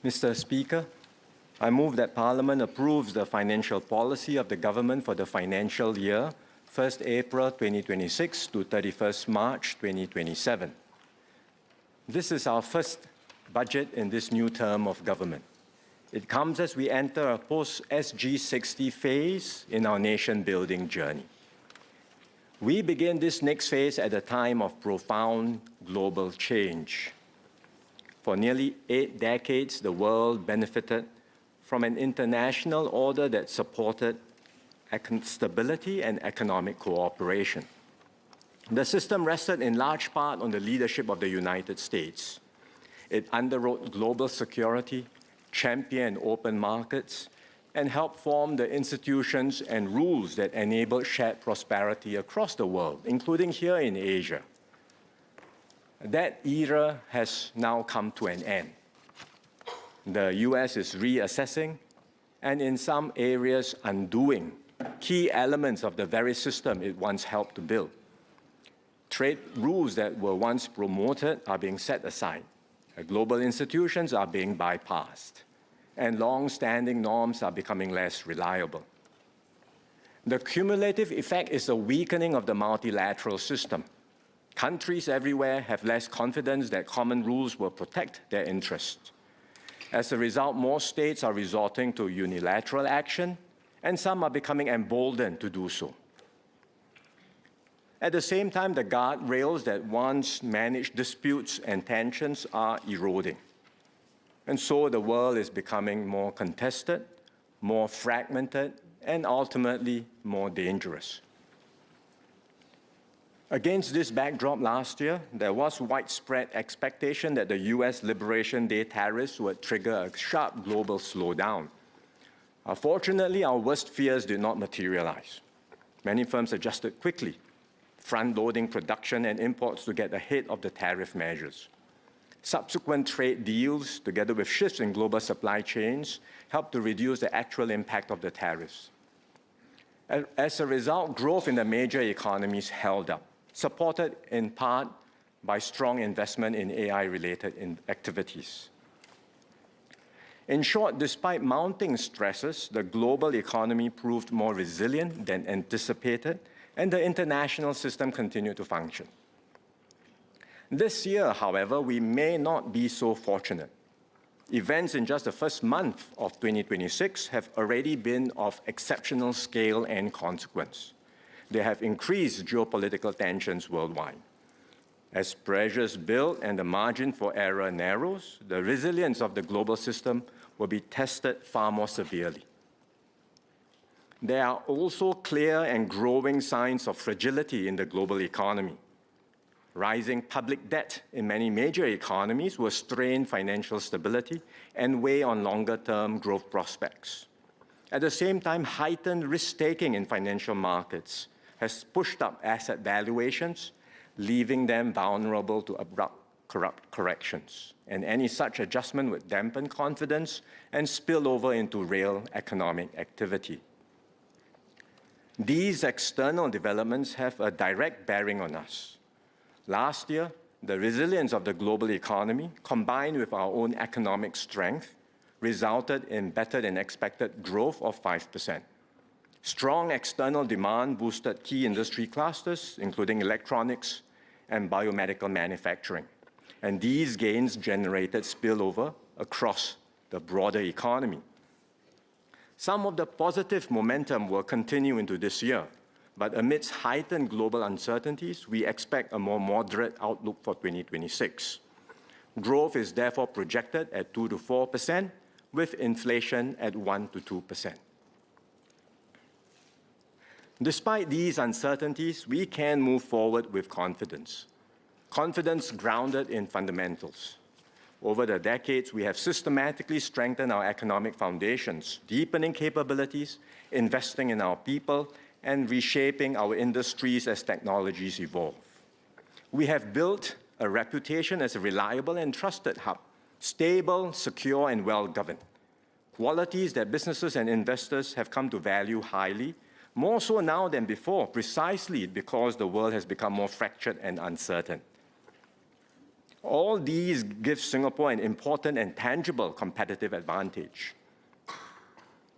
Mr. Speaker, I move that Parliament approves the financial policy of the government for the financial year 1st April 2026 to 31st March 2027. This is our first budget in this new term of government. It comes as we enter a post-SG60 phase in our nation-building journey. We begin this next phase at a time of profound global change. For nearly 8 decades, the world benefited from an international order that supported stability and economic cooperation. The system rested in large part on the leadership of the United States. It underwrote global security, championed open markets, and helped form the institutions and rules that enable shared prosperity across the world, including here in Asia. That era has now come to an end. The US is reassessing and in some areas undoing key elements of the very system it once helped to build. Trade rules that were once promoted are being set aside. Global institutions are being bypassed, and long-standing norms are becoming less reliable. The cumulative effect is a weakening of the multilateral system. Countries everywhere have less confidence that common rules will protect their interests. As a result, more states are resorting to unilateral action, and some are becoming emboldened to do so. At the same time, the guardrails that once managed disputes and tensions are eroding. And so the world is becoming more contested, more fragmented, and ultimately more dangerous. Against this backdrop last year, there was widespread expectation that the US Liberation Day tariffs would trigger a sharp global slowdown. Fortunately, our worst fears did not materialize. Many firms adjusted quickly, front-loading production and imports to get ahead of the tariff measures. Subsequent trade deals, together with shifts in global supply chains, helped to reduce the actual impact of the tariffs. As a result, growth in the major economies held up, supported in part by strong investment in AI-related activities. In short, despite mounting stresses, the global economy proved more resilient than anticipated, and the international system continued to function. This year, however, we may not be so fortunate. Events in just the first month of 2026 have already been of exceptional scale and consequence. They have increased geopolitical tensions worldwide. As pressures build and the margin for error narrows, the resilience of the global system will be tested far more severely. There are also clear and growing signs of fragility in the global economy. Rising public debt in many major economies will strain financial stability and weigh on longer-term growth prospects. At the same time, heightened risk-taking in financial markets has pushed up asset valuations, leaving them vulnerable to abrupt corrections. And any such adjustment would dampen confidence and spill over into real economic activity. These external developments have a direct bearing on us. Last year, the resilience of the global economy, combined with our own economic strength, resulted in better than expected growth of 5%. Strong external demand boosted key industry clusters, including electronics and biomedical manufacturing. And these gains generated spillover across the broader economy. Some of the positive momentum will continue into this year, but amidst heightened global uncertainties, we expect a more moderate outlook for 2026. Growth is therefore projected at 2 to 4%, with inflation at 1 to 2%. Despite these uncertainties, we can move forward with confidence. Confidence grounded in fundamentals. Over the decades, we have systematically strengthened our economic foundations, deepening capabilities, investing in our people, and reshaping our industries as technologies evolve. We have built a reputation as a reliable and trusted hub, stable, secure, and well-governed. Qualities that businesses and investors have come to value highly, more so now than before, precisely because the world has become more fractured and uncertain. All these give Singapore an important and tangible competitive advantage.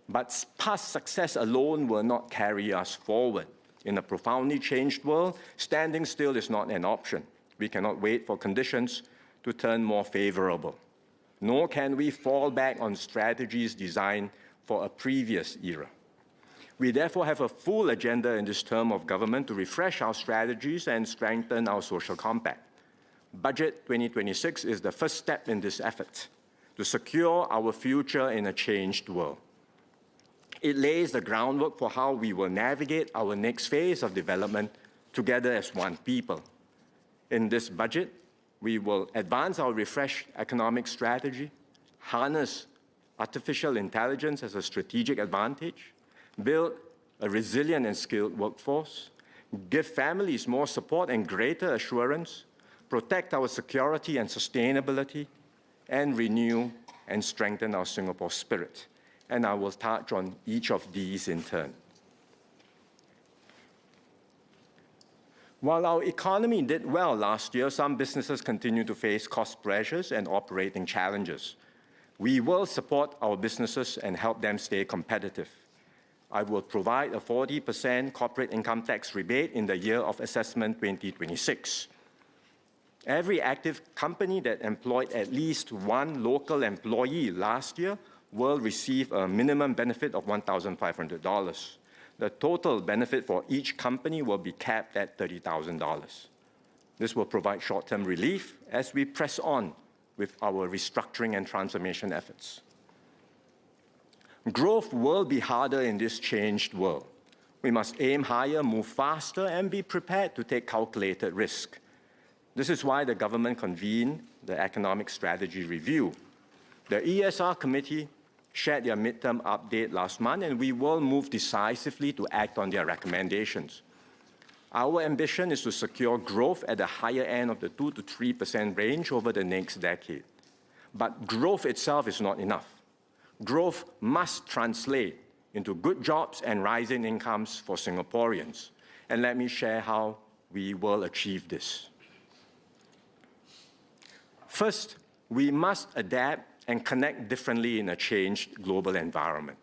But past success alone will not carry us forward. In a profoundly changed world, standing still is not an option. We cannot wait for conditions to turn more favorable. Nor can we fall back on strategies designed for a previous era. We therefore have a full agenda in this term of government to refresh our strategies and strengthen our social compact. Budget 2026 is the first step in this effort to secure our future in a changed world. It lays the groundwork for how we will navigate our next phase of development together as one people. In this budget, we will advance our refreshed economic strategy, harness artificial intelligence as a strategic advantage, build a resilient and skilled workforce, give families more support and greater assurance, protect our security and sustainability, and renew and strengthen our Singapore spirit. And I will touch on each of these in turn. While our economy did well last year, some businesses continue to face cost pressures and operating challenges. We will support our businesses and help them stay competitive. I will provide a 40% corporate income tax rebate in the year of assessment 2026. Every active company that employed at least one local employee last year will receive a minimum benefit of $1,500. The total benefit for each company will be capped at $30,000. This will provide short-term relief as we press on with our restructuring and transformation efforts. Growth will be harder in this changed world. We must aim higher, move faster, and be prepared to take calculated risk. This is why the government convened the Economic Strategy Review. The ESR Committee shared their midterm update last month, and we will move decisively to act on their recommendations. Our ambition is to secure growth at the higher end of the 2 to 3% range over the next decade. But growth itself is not enough. Growth must translate into good jobs and rising incomes for Singaporeans. And let me share how we will achieve this. First, we must adapt and connect differently in a changed global environment.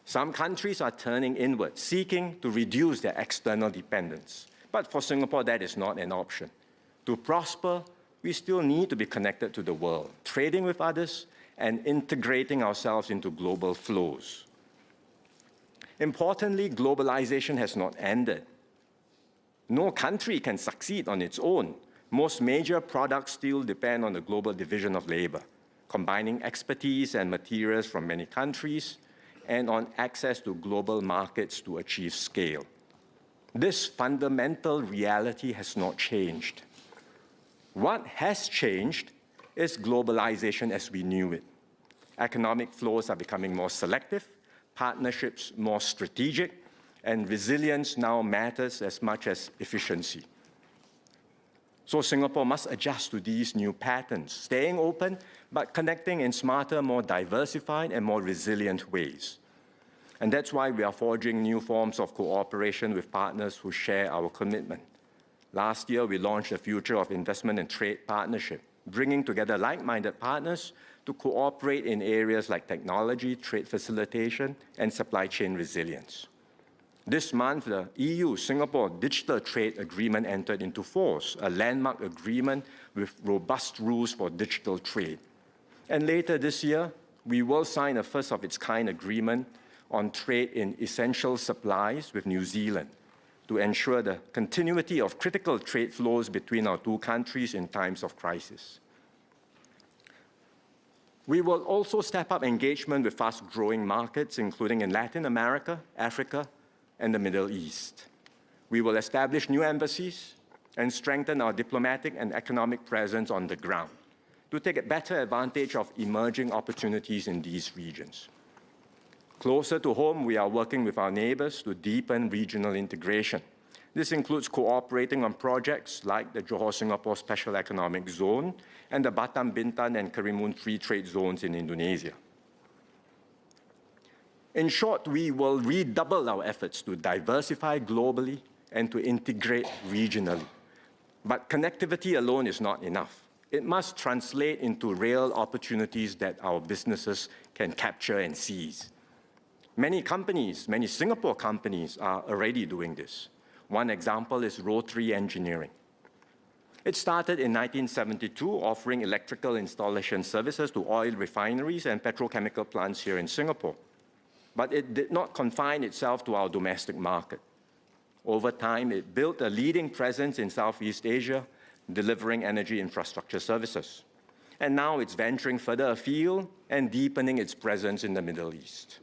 Some countries are turning inward, seeking to reduce their external dependence. But for Singapore, that is not an option. To prosper, we still need to be connected to the world, trading with others and integrating ourselves into global flows. Importantly, globalization has not ended. No country can succeed on its own. Most major products still depend on the global division of labor, combining expertise and materials from many countries, and on access to global markets to achieve scale. This fundamental reality has not changed. What has changed is globalization as we knew it. Economic flows are becoming more selective, partnerships more strategic, and resilience now matters as much as efficiency. So Singapore must adjust to these new patterns, staying open, but connecting in smarter, more diversified, and more resilient ways. And that's why we are forging new forms of cooperation with partners who share our commitment. Last year, we launched the Future of Investment and Trade Partnership, bringing together like-minded partners to cooperate in areas like technology, trade facilitation, and supply chain resilience. This month, the EU-Singapore Digital Trade Agreement entered into force, a landmark agreement with robust rules for digital trade. And later this year, we will sign a first-of-its-kind agreement on trade in essential supplies with New Zealand to ensure the continuity of critical trade flows between our two countries in times of crisis. We will also step up engagement with fast-growing markets, including in Latin America, Africa, and the Middle East. We will establish new embassies and strengthen our diplomatic and economic presence on the ground to take a better advantage of emerging opportunities in these regions. Closer to home, we are working with our neighbors to deepen regional integration. This includes cooperating on projects like the Johor-Singapore Special Economic Zone and the Batam, Bintan, and Karimun Free Trade Zones in Indonesia. In short, we will redouble our efforts to diversify globally and to integrate regionally. But connectivity alone is not enough. It must translate into real opportunities that our businesses can capture and seize. Many companies, many Singapore companies are already doing this. One example is Rotary Engineering. It started in 1972 offering electrical installation services to oil refineries and petrochemical plants here in Singapore. But it did not confine itself to our domestic market. Over time, it built a leading presence in Southeast Asia, delivering energy infrastructure services. And now it's venturing further afield and deepening its presence in the Middle East.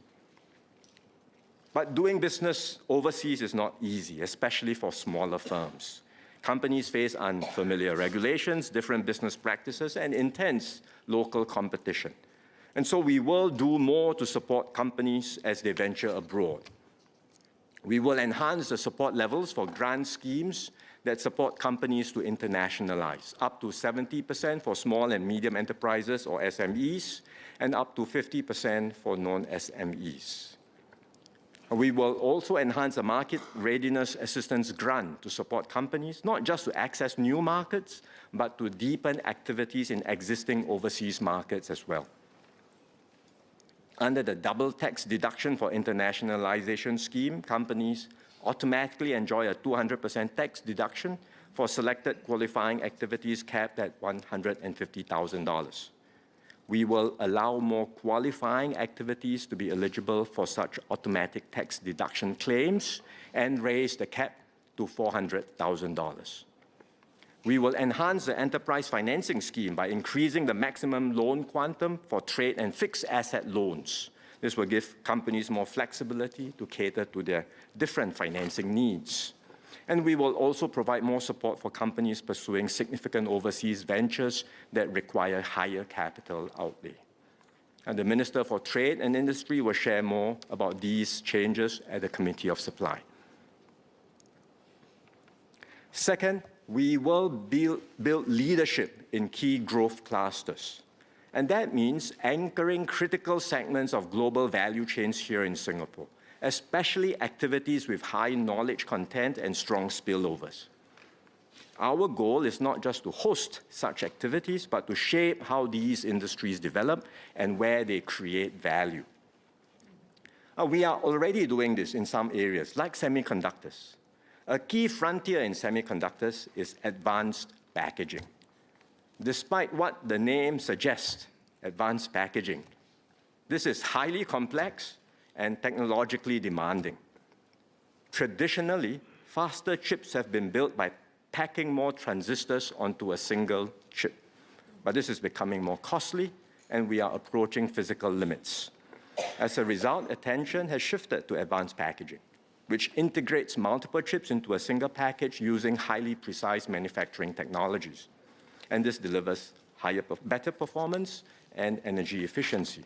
But doing business overseas is not easy, especially for smaller firms. Companies face unfamiliar regulations, different business practices, and intense local competition. And so we will do more to support companies as they venture abroad. We will enhance the support levels for grant schemes that support companies to internationalize, up to 70% for small and medium enterprises or SMEs, and up to 50% for non-SMEs. We will also enhance a market readiness assistance grant to support companies, not just to access new markets, but to deepen activities in existing overseas markets as well. Under the double tax deduction for internationalization scheme, companies automatically enjoy a 200% tax deduction for selected qualifying activities capped at $150,000. We will allow more qualifying activities to be eligible for such automatic tax deduction claims and raise the cap to $400,000. We will enhance the enterprise financing scheme by increasing the maximum loan quantum for trade and fixed asset loans. This will give companies more flexibility to cater to their different financing needs. And we will also provide more support for companies pursuing significant overseas ventures that require higher capital outlay. And the Minister for Trade and Industry will share more about these changes at the Committee of Supply. Second, we will build leadership in key growth clusters. And that means anchoring critical segments of global value chains here in Singapore, especially activities with high knowledge content and strong spillovers. Our goal is not just to host such activities, but to shape how these industries develop and where they create value. We are already doing this in some areas, like semiconductors. A key frontier in semiconductors is advanced packaging. Despite what the name suggests, advanced packaging, this is highly complex and technologically demanding. Traditionally, faster chips have been built by packing more transistors onto a single chip. But this is becoming more costly, and we are approaching physical limits. As a result, attention has shifted to advanced packaging, which integrates multiple chips into a single package using highly precise manufacturing technologies. And this delivers better performance and energy efficiency.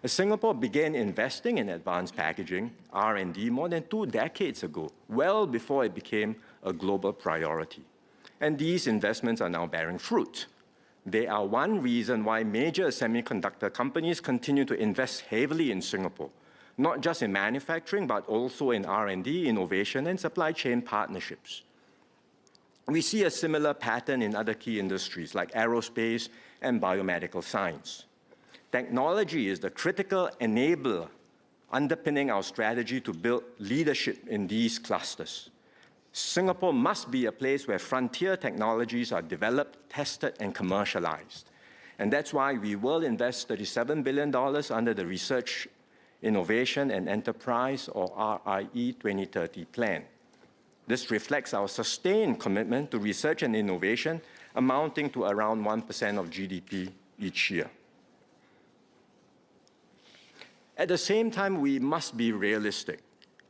As Singapore began investing in advanced packaging, R&D, more than 2 decades ago, well before it became a global priority. And these investments are now bearing fruit. They are one reason why major semiconductor companies continue to invest heavily in Singapore, not just in manufacturing, but also in R&D, innovation, and supply chain partnerships. We see a similar pattern in other key industries like aerospace and biomedical science. Technology is the critical enabler underpinning our strategy to build leadership in these clusters. Singapore must be a place where frontier technologies are developed, tested, and commercialized. And that's why we will invest $37 billion under the Research, Innovation and Enterprise, or RIE 2030 plan. This reflects our sustained commitment to research and innovation, amounting to around 1% of GDP each year. At the same time, we must be realistic.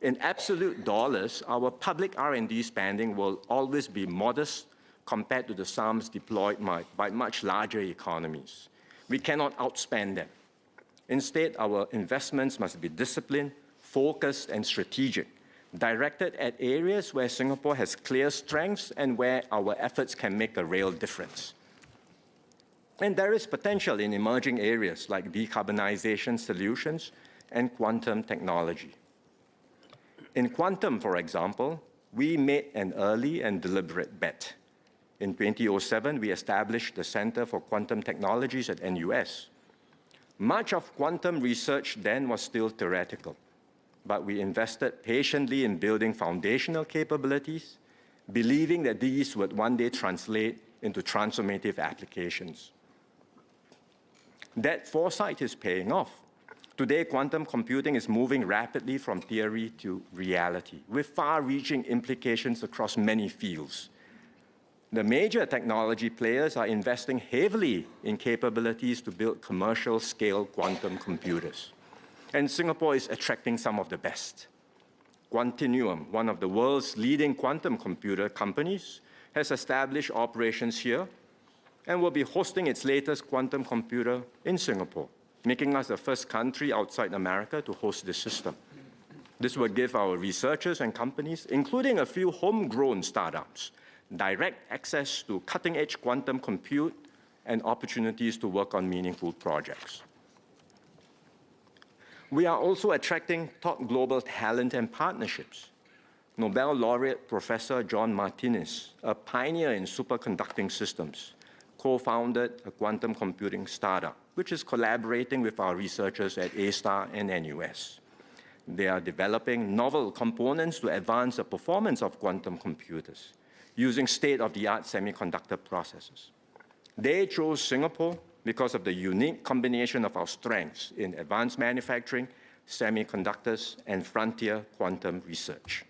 In absolute dollars, our public R&D spending will always be modest compared to the sums deployed by much larger economies. We cannot outspend them. Instead, our investments must be disciplined, focused, and strategic, directed at areas where Singapore has clear strengths and where our efforts can make a real difference. And there is potential in emerging areas like decarbonization solutions and quantum technology. In quantum, for example, we made an early and deliberate bet. In 2007, we established the Center for Quantum Technologies at NUS. Much of quantum research then was still theoretical, but we invested patiently in building foundational capabilities, believing that these would one day translate into transformative applications. That foresight is paying off. Today, quantum computing is moving rapidly from theory to reality, with far-reaching implications across many fields. The major technology players are investing heavily in capabilities to build commercial-scale quantum computers. And Singapore is attracting some of the best. Quantinuum, one of the world's leading quantum computer companies, has established operations here and will be hosting its latest quantum computer in Singapore, making us the first country outside America to host this system. This will give our researchers and companies, including a few homegrown startups, direct access to cutting-edge quantum compute and opportunities to work on meaningful projects. We are also attracting top global talent and partnerships. Nobel laureate Professor John Martinez, a pioneer in superconducting systems, co-founded a quantum computing startup, which is collaborating with our researchers at A*STAR and NUS. They are developing novel components to advance the performance of quantum computers using state-of-the-art semiconductor processes. They chose Singapore because of the unique combination of our strengths in advanced manufacturing, semiconductors, and frontier quantum research.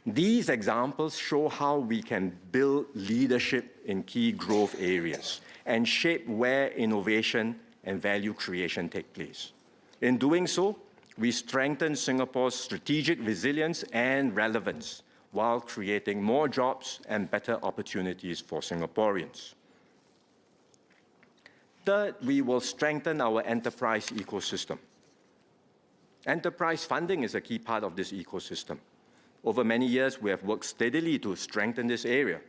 These examples show how we can build leadership in key growth areas and shape where innovation and value creation take place. In doing so, we strengthen Singapore's strategic resilience and relevance while creating more jobs and better opportunities for Singaporeans. Third, we will strengthen our enterprise ecosystem. Enterprise funding is a key part of this ecosystem. Over many years, we have worked steadily to strengthen this area.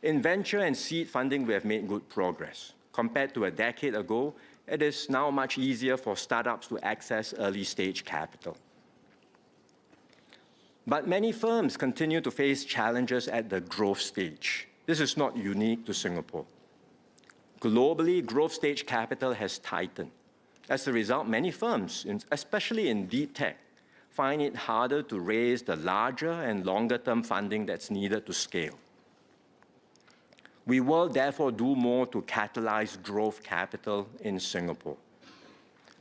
In venture and seed funding, we have made good progress. Compared to a decade ago, it is now much easier for startups to access early-stage capital. But many firms continue to face challenges at the growth stage. This is not unique to Singapore. Globally, growth stage capital has tightened. As a result, many firms, especially in deep tech, find it harder to raise the larger and longer-term funding that's needed to scale. We will therefore do more to catalyze growth capital in Singapore.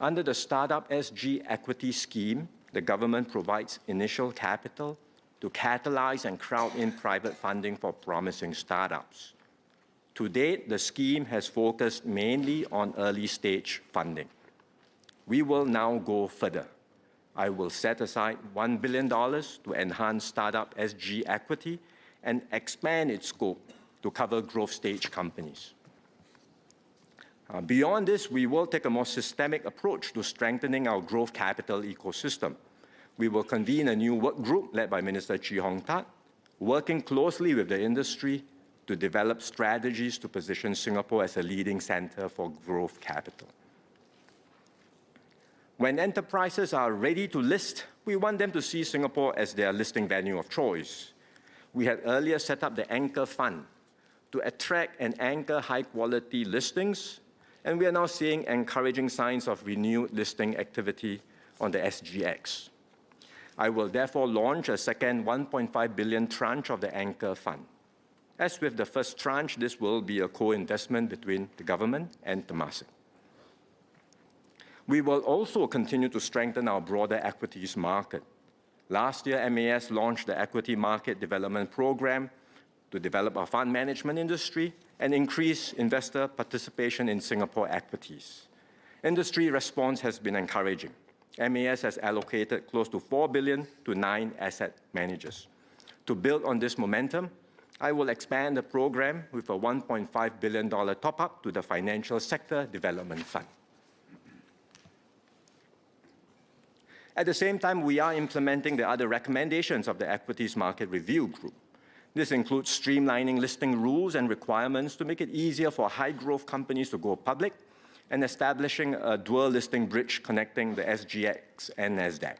Under the Startup SG Equity Scheme, the government provides initial capital to catalyze and crowd in private funding for promising startups. To date, the scheme has focused mainly on early-stage funding. We will now go further. I will set aside $1 billion to enhance Startup SG equity and expand its scope to cover growth-stage companies. Beyond this, we will take a more systemic approach to strengthening our growth capital ecosystem. We will convene a new work group led by Minister Chee Hong Tat, working closely with the industry to develop strategies to position Singapore as a leading center for growth capital. When enterprises are ready to list, we want them to see Singapore as their listing venue of choice. We had earlier set up the Anchor Fund to attract and anchor high-quality listings, and we are now seeing encouraging signs of renewed listing activity on the SGX. I will therefore launch a second 1.5 billion tranche of the Anchor Fund. As with the first tranche, this will be a co-investment between the government and Temasek. We will also continue to strengthen our broader equities market. Last year, MAS launched the Equity Market Development Program to develop our fund management industry and increase investor participation in Singapore equities. Industry response has been encouraging. MAS has allocated close to $4 billion to 9 asset managers. To build on this momentum, I will expand the program with a $1.5 billion top-up to the Financial Sector Development Fund. At the same time, we are implementing the other recommendations of the Equities Market Review Group. This includes streamlining listing rules and requirements to make it easier for high-growth companies to go public and establishing a dual listing bridge connecting the SGX and NASDAQ.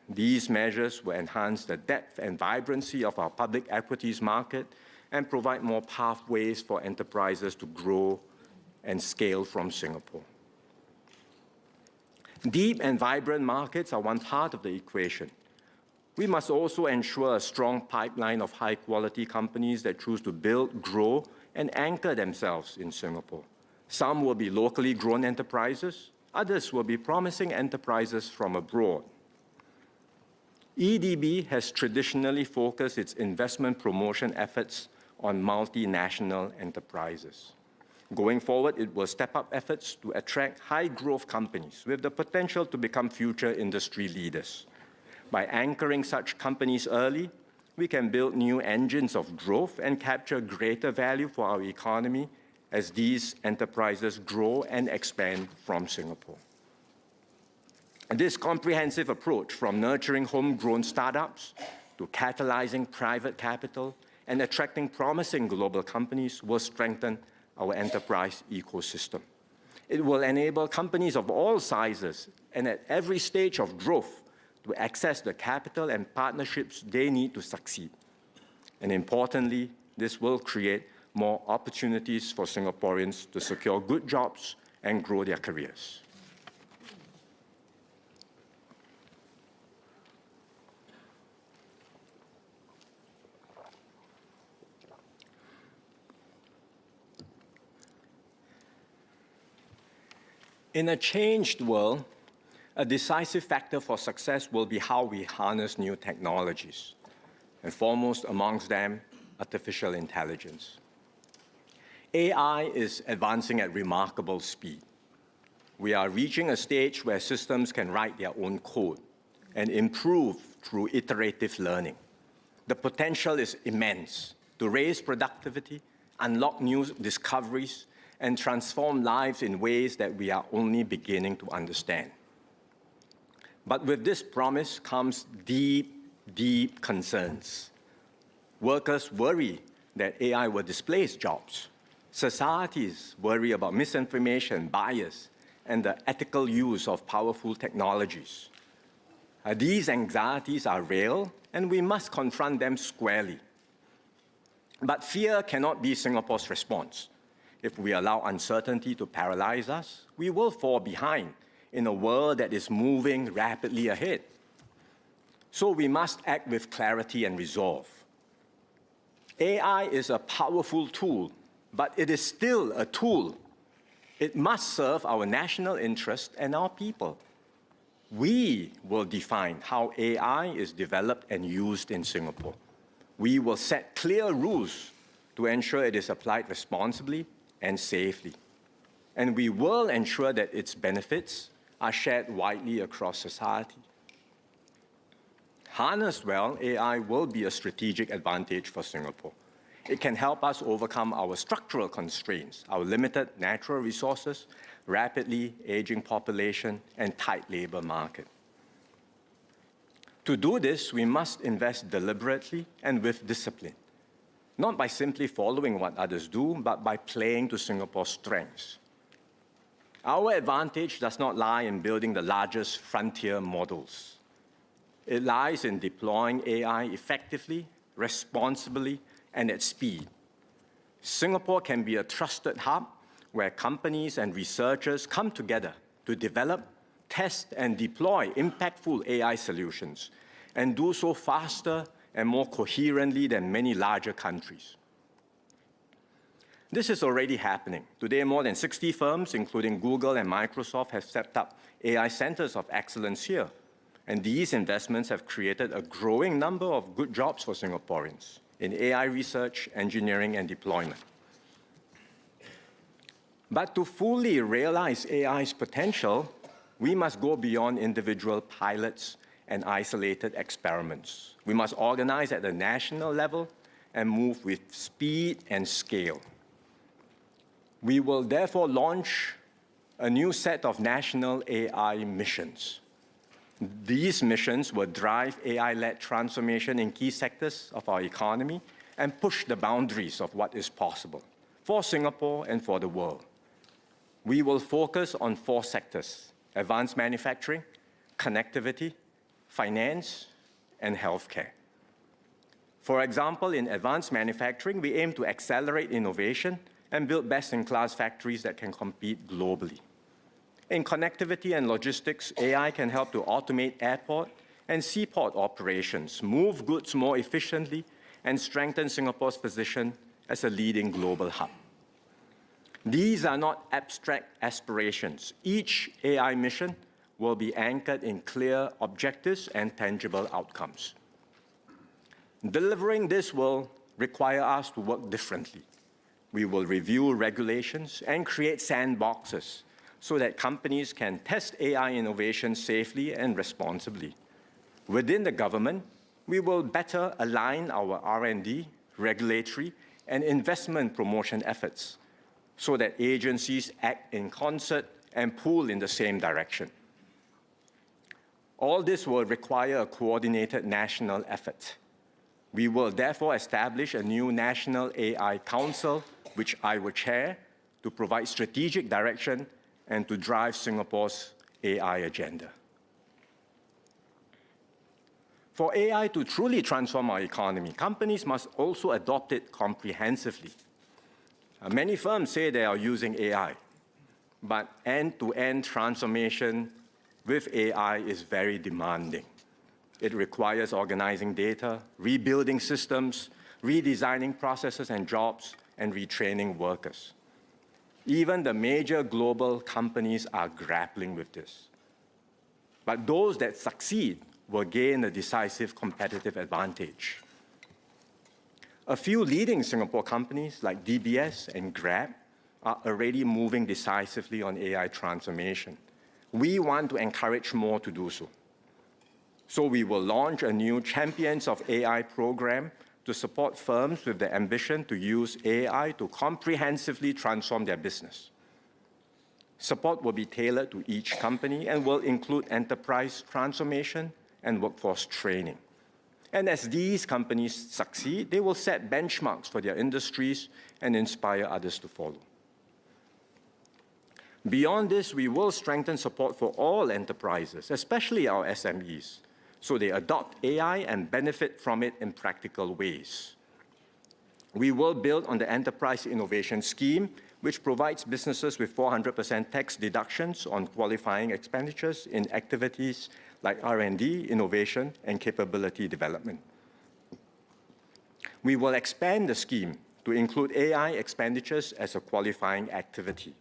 These measures will enhance the depth and vibrancy of our public equities market and provide more pathways for enterprises to grow and scale from Singapore. Deep and vibrant markets are one part of the equation. We must also ensure a strong pipeline of high-quality companies that choose to build, grow, and anchor themselves in Singapore. Some will be locally grown enterprises, others will be promising enterprises from abroad. EDB has traditionally focused its investment promotion efforts on multinational enterprises. Going forward, it will step up efforts to attract high-growth companies with the potential to become future industry leaders. By anchoring such companies early, we can build new engines of growth and capture greater value for our economy as these enterprises grow and expand from Singapore. And this comprehensive approach, from nurturing homegrown startups to catalyzing private capital and attracting promising global companies, will strengthen our enterprise ecosystem. It will enable companies of all sizes and at every stage of growth to access the capital and partnerships they need to succeed. And importantly, this will create more opportunities for Singaporeans to secure good jobs and grow their careers. In a changed world, a decisive factor for success will be how we harness new technologies, and foremost amongst them, artificial intelligence. AI is advancing at remarkable speed. We are reaching a stage where systems can write their own code and improve through iterative learning. The potential is immense to raise productivity, unlock new discoveries, and transform lives in ways that we are only beginning to understand. But with this promise comes deep, deep concerns. Workers worry that AI will displace jobs. Societies worry about misinformation, bias, and the ethical use of powerful technologies. These anxieties are real, and we must confront them squarely. But fear cannot be Singapore's response. If we allow uncertainty to paralyze us, we will fall behind in a world that is moving rapidly ahead. So we must act with clarity and resolve. AI is a powerful tool, but it is still a tool. It must serve our national interest and our people. We will define how AI is developed and used in Singapore. We will set clear rules to ensure it is applied responsibly and safely. And we will ensure that its benefits are shared widely across society. Harnessed well, AI will be a strategic advantage for Singapore. It can help us overcome our structural constraints, our limited natural resources, rapidly aging population, and tight labor market. To do this, we must invest deliberately and with discipline, not by simply following what others do, but by playing to Singapore's strengths. Our advantage does not lie in building the largest frontier models. It lies in deploying AI effectively, responsibly, and at speed. Singapore can be a trusted hub where companies and researchers come together to develop, test, and deploy impactful AI solutions, and do so faster and more coherently than many larger countries. This is already happening. Today, more than 60 firms, including Google and Microsoft, have set up AI centers of excellence here. And these investments have created a growing number of good jobs for Singaporeans in AI research, engineering, and deployment. But to fully realize AI's potential, we must go beyond individual pilots and isolated experiments. We must organize at the national level and move with speed and scale. We will therefore launch a new set of national AI missions. These missions will drive AI-led transformation in key sectors of our economy and push the boundaries of what is possible for Singapore and for the world. We will focus on 4 sectors: advanced manufacturing, connectivity, finance, and healthcare. For example, in advanced manufacturing, we aim to accelerate innovation and build best-in-class factories that can compete globally. In connectivity and logistics, AI can help to automate airport and seaport operations, move goods more efficiently, and strengthen Singapore's position as a leading global hub. These are not abstract aspirations. Each AI mission will be anchored in clear objectives and tangible outcomes. Delivering this will require us to work differently. We will review regulations and create sandboxes so that companies can test AI innovation safely and responsibly. Within the government, we will better align our R&D, regulatory, and investment promotion efforts so that agencies act in concert and pull in the same direction. All this will require a coordinated national effort. We will therefore establish a new National AI Council, which I will chair, to provide strategic direction and to drive Singapore's AI agenda. For AI to truly transform our economy, companies must also adopt it comprehensively. Many firms say they are using AI, but end-to-end transformation with AI is very demanding. It requires organizing data, rebuilding systems, redesigning processes and jobs, and retraining workers. Even the major global companies are grappling with this. But those that succeed will gain a decisive competitive advantage. A few leading Singapore companies like DBS and Grab are already moving decisively on AI transformation. We want to encourage more to do so. So we will launch a new Champions of AI program to support firms with the ambition to use AI to comprehensively transform their business. Support will be tailored to each company and will include enterprise transformation and workforce training. And as these companies succeed, they will set benchmarks for their industries and inspire others to follow. Beyond this, we will strengthen support for all enterprises, especially our SMEs, so they adopt AI and benefit from it in practical ways. We will build on the Enterprise Innovation Scheme, which provides businesses with 400% tax deductions on qualifying expenditures in activities like R&D, innovation, and capability development. We will expand the scheme to include AI expenditures as a qualifying activity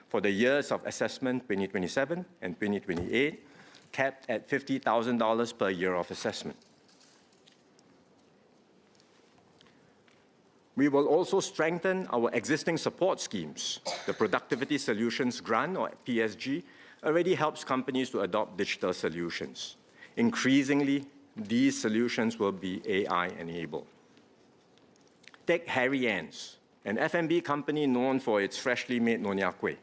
for the years of assessment 2027 and 2028, capped at $50,000 per year of assessment. We will also strengthen our existing support schemes. The Productivity Solutions Grant, or PSG, already helps companies to adopt digital solutions. Increasingly, these solutions will be AI-enabled. Take Harry Ann's, an F&B company known for its freshly made Nonya Kueh.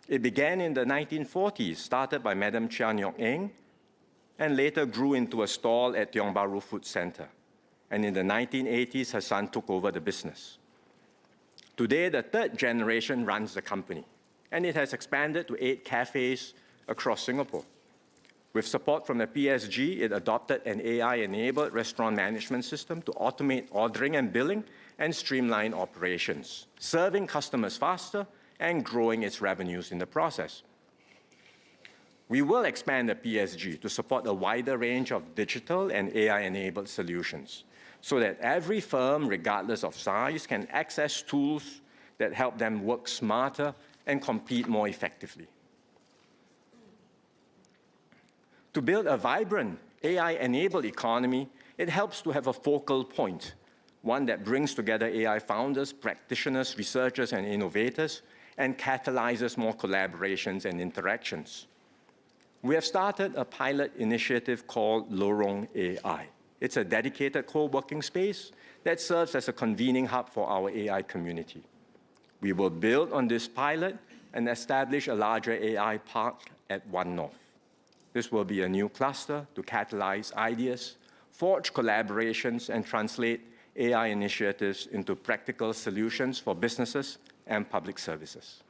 It began in the 1940s, started by Madam Chia Nyok Eng, and later grew into a stall at Tiong Bahru Food Center. And in the 1980s, her son took over the business. Today, the third generation runs the company, and it has expanded to 8 cafes across Singapore. With support from the PSG, it adopted an AI-enabled restaurant management system to automate ordering and billing and streamline operations, serving customers faster and growing its revenues in the process. We will expand the PSG to support a wider range of digital and AI-enabled solutions so that every firm, regardless of size, can access tools that help them work smarter and compete more effectively. To build a vibrant AI-enabled economy, it helps to have a focal point, one that brings together AI founders, practitioners, researchers, and innovators, and catalyzes more collaborations and interactions. We have started a pilot initiative called Lorong AI. It's a dedicated co-working space that serves as a convening hub for our AI community. We will build on this pilot and establish a larger AI park at One North. This will be a new cluster to catalyze ideas, forge collaborations, and translate AI initiatives into practical solutions for businesses and public services.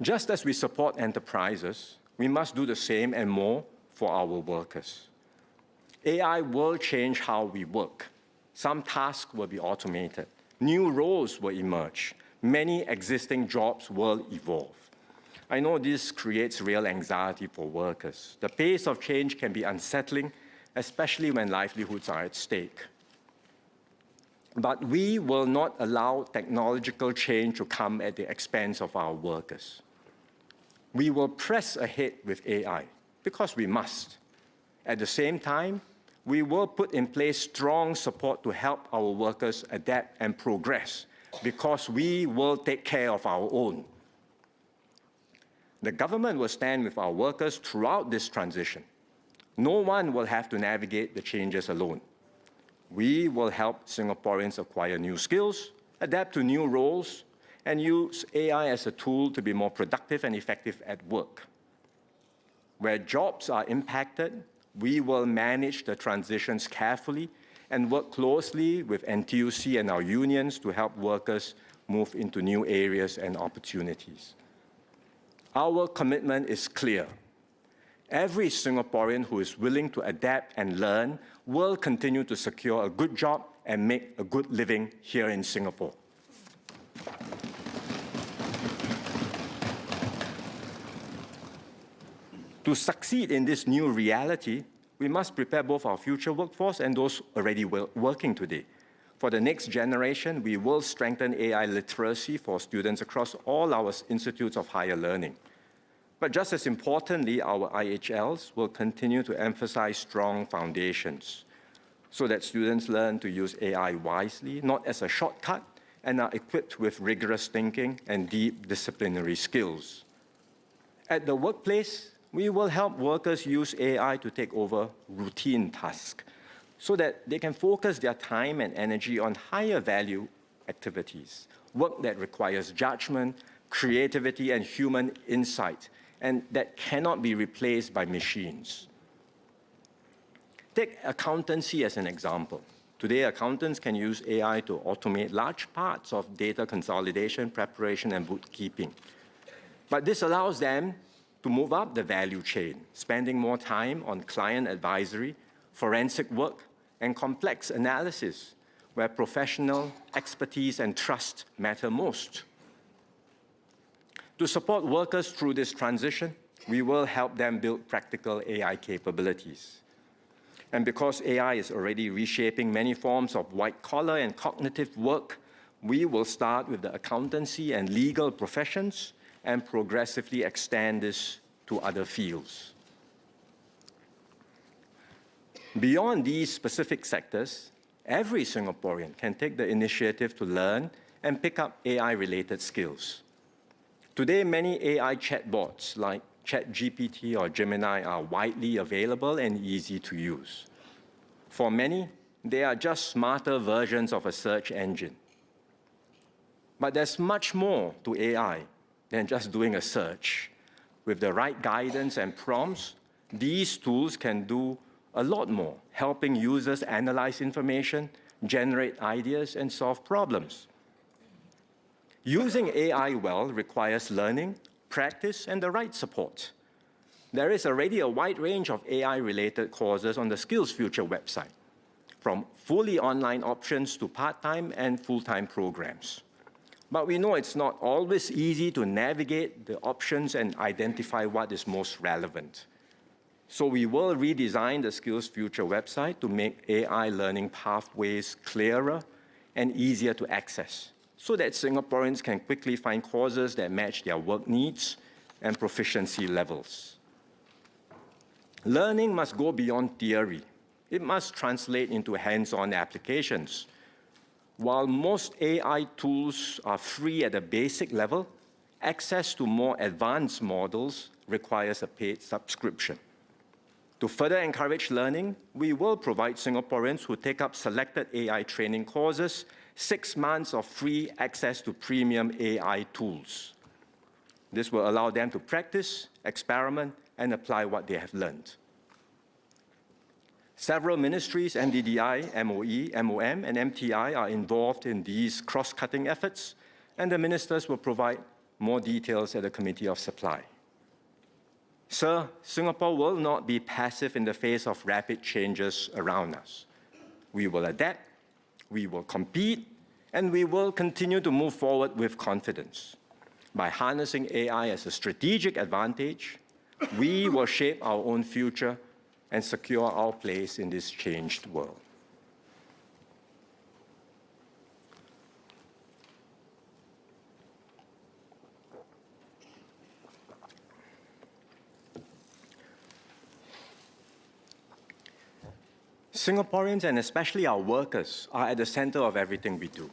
Just as we support enterprises, we must do the same and more for our workers. AI will change how we work. Some tasks will be automated. New roles will emerge. Many existing jobs will evolve. I know this creates real anxiety for workers. The pace of change can be unsettling, especially when livelihoods are at stake. But we will not allow technological change to come at the expense of our workers. We will press ahead with AI because we must. At the same time, we will put in place strong support to help our workers adapt and progress because we will take care of our own. The government will stand with our workers throughout this transition. No one will have to navigate the changes alone. We will help Singaporeans acquire new skills, adapt to new roles, and use AI as a tool to be more productive and effective at work. Where jobs are impacted, we will manage the transitions carefully and work closely with NTUC and our unions to help workers move into new areas and opportunities. Our commitment is clear. Every Singaporean who is willing to adapt and learn will continue to secure a good job and make a good living here in Singapore. To succeed in this new reality, we must prepare both our future workforce and those already working today. For the next generation, we will strengthen AI literacy for students across all our institutes of higher learning. But just as importantly, our IHLs will continue to emphasize strong foundations so that students learn to use AI wisely, not as a shortcut, and are equipped with rigorous thinking and deep disciplinary skills. At the workplace, we will help workers use AI to take over routine tasks so that they can focus their time and energy on higher value activities, work that requires judgment, creativity, and human insight, and that cannot be replaced by machines. Take accountancy as an example. Today, accountants can use AI to automate large parts of data consolidation, preparation, and bookkeeping. But this allows them to move up the value chain, spending more time on client advisory, forensic work, and complex analysis, where professional expertise and trust matter most. To support workers through this transition, we will help them build practical AI capabilities. And because AI is already reshaping many forms of white-collar and cognitive work, we will start with the accountancy and legal professions and progressively extend this to other fields. Beyond these specific sectors, every Singaporean can take the initiative to learn and pick up AI-related skills. Today, many AI chatbots like ChatGPT or Gemini are widely available and easy to use. For many, they are just smarter versions of a search engine. But there's much more to AI than just doing a search. With the right guidance and prompts, these tools can do a lot more, helping users analyze information, generate ideas, and solve problems. Using AI well requires learning, practice, and the right support. There is already a wide range of AI-related courses on the SkillsFuture website, from fully online options to part-time and full-time programs. But we know it's not always easy to navigate the options and identify what is most relevant. So we will redesign the SkillsFuture website to make AI learning pathways clearer and easier to access, so that Singaporeans can quickly find courses that match their work needs and proficiency levels. Learning must go beyond theory. It must translate into hands-on applications. While most AI tools are free at a basic level, access to more advanced models requires a paid subscription. To further encourage learning, we will provide Singaporeans who take up selected AI training courses 6 months of free access to premium AI tools. This will allow them to practice, experiment, and apply what they have learned. Several ministries, MDDI, MOE, MOM, and MTI are involved in these cross-cutting efforts, and the ministers will provide more details at the Committee of Supply. Sir, Singapore will not be passive in the face of rapid changes around us. We will adapt, we will compete, and we will continue to move forward with confidence. By harnessing AI as a strategic advantage, we will shape our own future and secure our place in this changed world. Singaporeans, and especially our workers, are at the center of everything we do.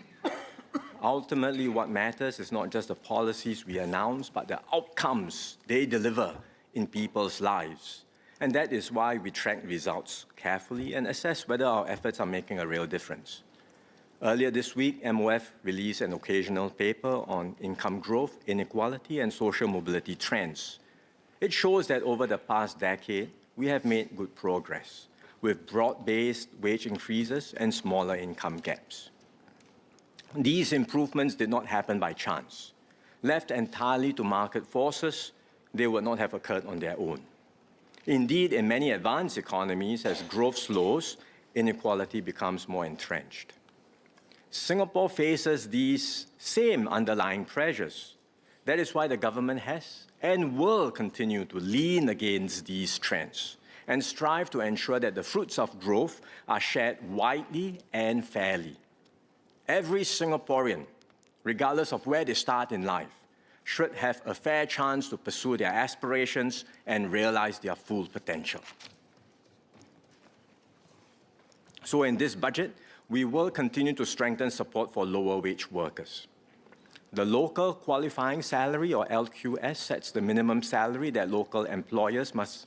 Ultimately, what matters is not just the policies we announce, but the outcomes they deliver in people's lives. And that is why we track results carefully and assess whether our efforts are making a real difference. Earlier this week, MOF released an occasional paper on income growth, inequality, and social mobility trends. It shows that over the past decade, we have made good progress, with broad-based wage increases and smaller income gaps. These improvements did not happen by chance. Left entirely to market forces, they would not have occurred on their own. Indeed, in many advanced economies, as growth slows, inequality becomes more entrenched. Singapore faces these same underlying pressures. That is why the government has and will continue to lean against these trends and strive to ensure that the fruits of growth are shared widely and fairly. Every Singaporean, regardless of where they start in life, should have a fair chance to pursue their aspirations and realize their full potential. So in this budget, we will continue to strengthen support for lower wage workers. The local qualifying salary, or LQS, sets the minimum salary that local employees must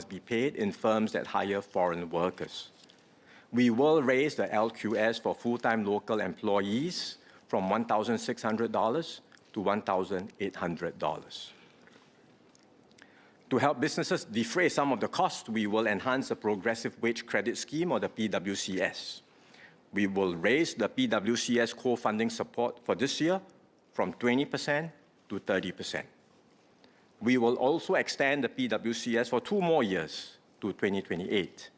be paid in firms that hire foreign workers. We will raise the LQS for full-time local employees from $1,600 to $1,800. To help businesses defray some of the cost, we will enhance the Progressive Wage Credit Scheme, or the PWCS. We will raise the PWCS co-funding support for this year from 20% to 30%. We will also extend the PWCS for 2 more years to 2028.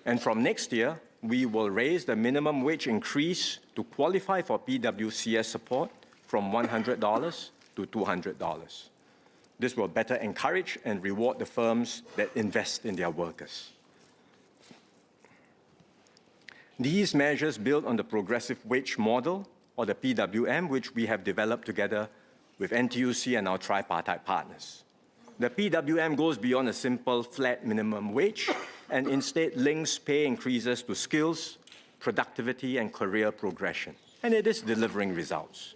And from next year, we will raise the minimum wage increase to qualify for PWCS support from $100 to $200. This will better encourage and reward the firms that invest in their workers. These measures build on the progressive wage model, or the PWM, which we have developed together with NTUC and our tripartite partners. The PWM goes beyond a simple flat minimum wage and instead links pay increases to skills, productivity, and career progression. And it is delivering results.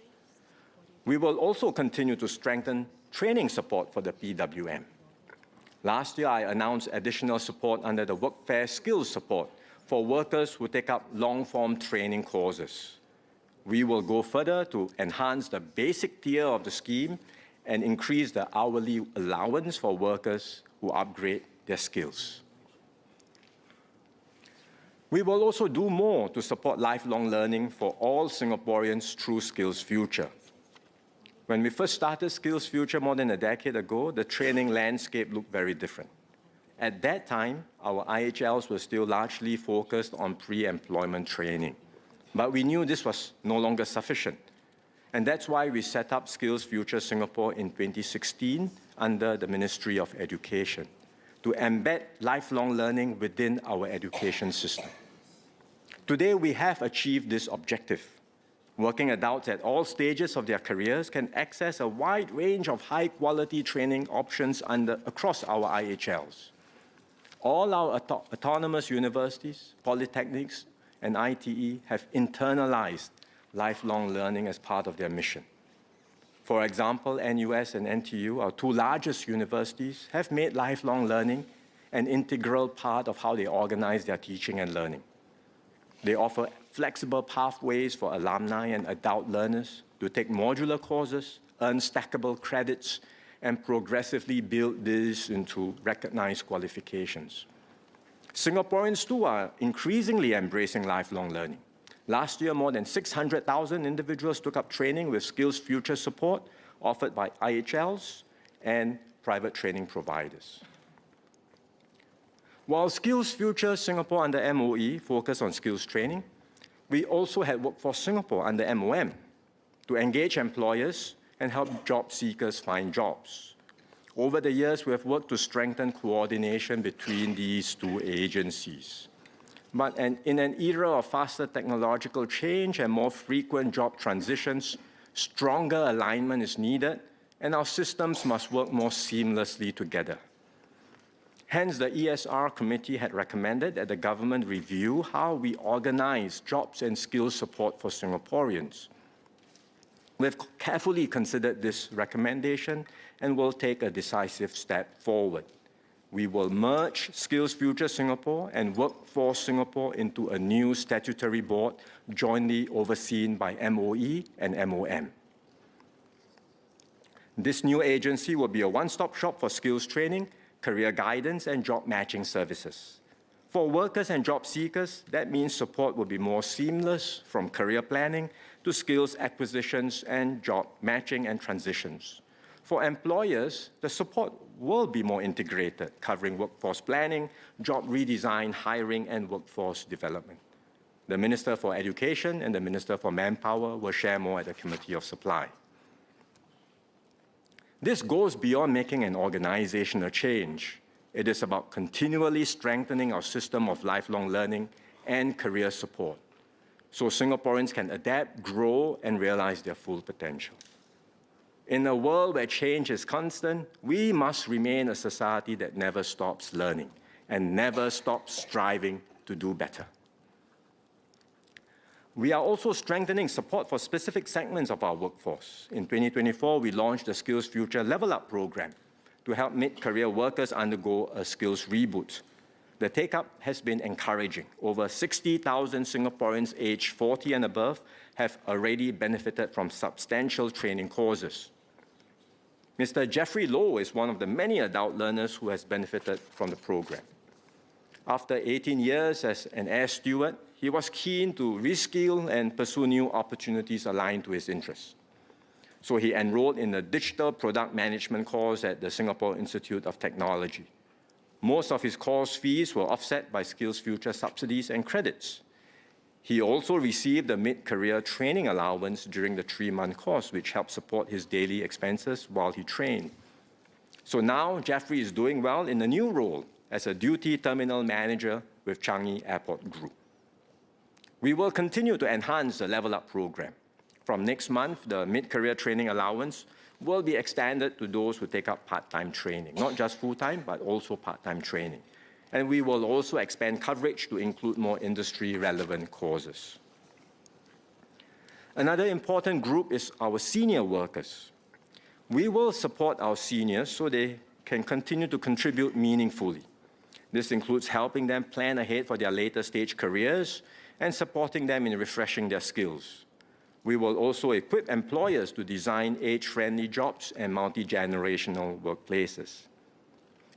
We will also continue to strengthen training support for the PWM. Last year, I announced additional support under the Workfare Skills Support for workers who take up long-form training courses. We will go further to enhance the basic tier of the scheme and increase the hourly allowance for workers who upgrade their skills. We will also do more to support lifelong learning for all Singaporeans through Skills Future. When we first started Skills Future more than a decade ago, the training landscape looked very different. At that time, our IHLs were still largely focused on pre-employment training. But we knew this was no longer sufficient. And that's why we set up Skills Future Singapore in 2016 under the Ministry of Education to embed lifelong learning within our education system. Today, we have achieved this objective. Working adults at all stages of their careers can access a wide range of high-quality training options across our IHLs. All our autonomous universities, polytechnics, and ITE have internalized lifelong learning as part of their mission. For example, NUS and NTU, our 2 largest universities, have made lifelong learning an integral part of how they organize their teaching and learning. They offer flexible pathways for alumni and adult learners to take modular courses, earn stackable credits, and progressively build these into recognized qualifications. Singaporeans, too, are increasingly embracing lifelong learning. Last year, more than 600,000 individuals took up training with Skills Future support offered by IHLs and private training providers. While Skills Future Singapore under MOE focused on skills training, we also had Workforce Singapore under MOM to engage employers and help job seekers find jobs. Over the years, we have worked to strengthen coordination between these two agencies. But in an era of faster technological change and more frequent job transitions, stronger alignment is needed, and our systems must work more seamlessly together. Hence, the ESR committee had recommended that the government review how we organize jobs and skills support for Singaporeans. We have carefully considered this recommendation and will take a decisive step forward. We will merge Skills Future Singapore and Workforce Singapore into a new statutory board jointly overseen by MOE and MOM. This new agency will be a one-stop shop for skills training, career guidance, and job matching services. For workers and job seekers, that means support will be more seamless from career planning to skills acquisitions and job matching and transitions. For employers, the support will be more integrated, covering workforce planning, job redesign, hiring, and workforce development. The Minister for Education and the Minister for Manpower will share more at the Committee of Supply. This goes beyond making an organizational change. It is about continually strengthening our system of lifelong learning and career support, so Singaporeans can adapt, grow, and realize their full potential. In a world where change is constant, we must remain a society that never stops learning and never stops striving to do better. We are also strengthening support for specific segments of our workforce. In 2024, we launched the Skills Future Level Up program to help mid-career workers undergo a skills reboot. The take-up has been encouraging. Over 60,000 Singaporeans aged 40 and above have already benefited from substantial training courses. Mr. Jeffrey Low is one of the many adult learners who has benefited from the program. After 18 years as an air steward, he was keen to reskill and pursue new opportunities aligned to his interests. So he enrolled in a digital product management course at the Singapore Institute of Technology. Most of his course fees were offset by Skills Future subsidies and credits. He also received a mid-career training allowance during the 3-month course, which helped support his daily expenses while he trained. So now Jeffrey is doing well in a new role as a duty terminal manager with Changi Airport Group. We will continue to enhance the Level Up program. From next month, the mid-career training allowance will be extended to those who take up part-time training, not just full-time, but also part-time training. And we will also expand coverage to include more industry-relevant courses. Another important group is our senior workers. We will support our seniors so they can continue to contribute meaningfully. This includes helping them plan ahead for their later stage careers and supporting them in refreshing their skills. We will also equip employers to design age-friendly jobs and multi-generational workplaces.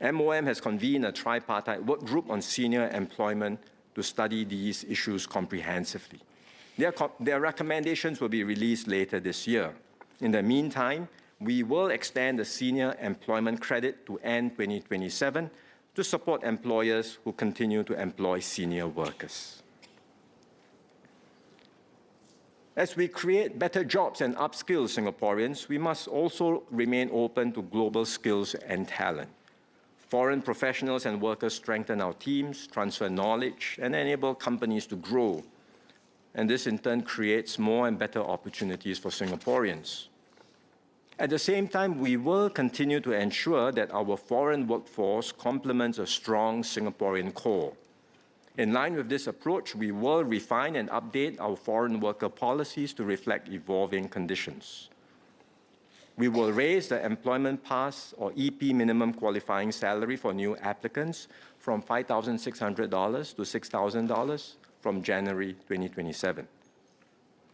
MOM has convened a tripartite work group on senior employment to study these issues comprehensively. Their recommendations will be released later this year. In the meantime, we will extend the senior employment credit to end 2027 to support employers who continue to employ senior workers. As we create better jobs and upskill Singaporeans, we must also remain open to global skills and talent. Foreign professionals and workers strengthen our teams, transfer knowledge, and enable companies to grow. And this in turn creates more and better opportunities for Singaporeans. At the same time, we will continue to ensure that our foreign workforce complements a strong Singaporean core. In line with this approach, we will refine and update our foreign worker policies to reflect evolving conditions. We will raise the Employment Pass or EP minimum qualifying salary for new applicants from $5,600 to $6,000 from January 2027.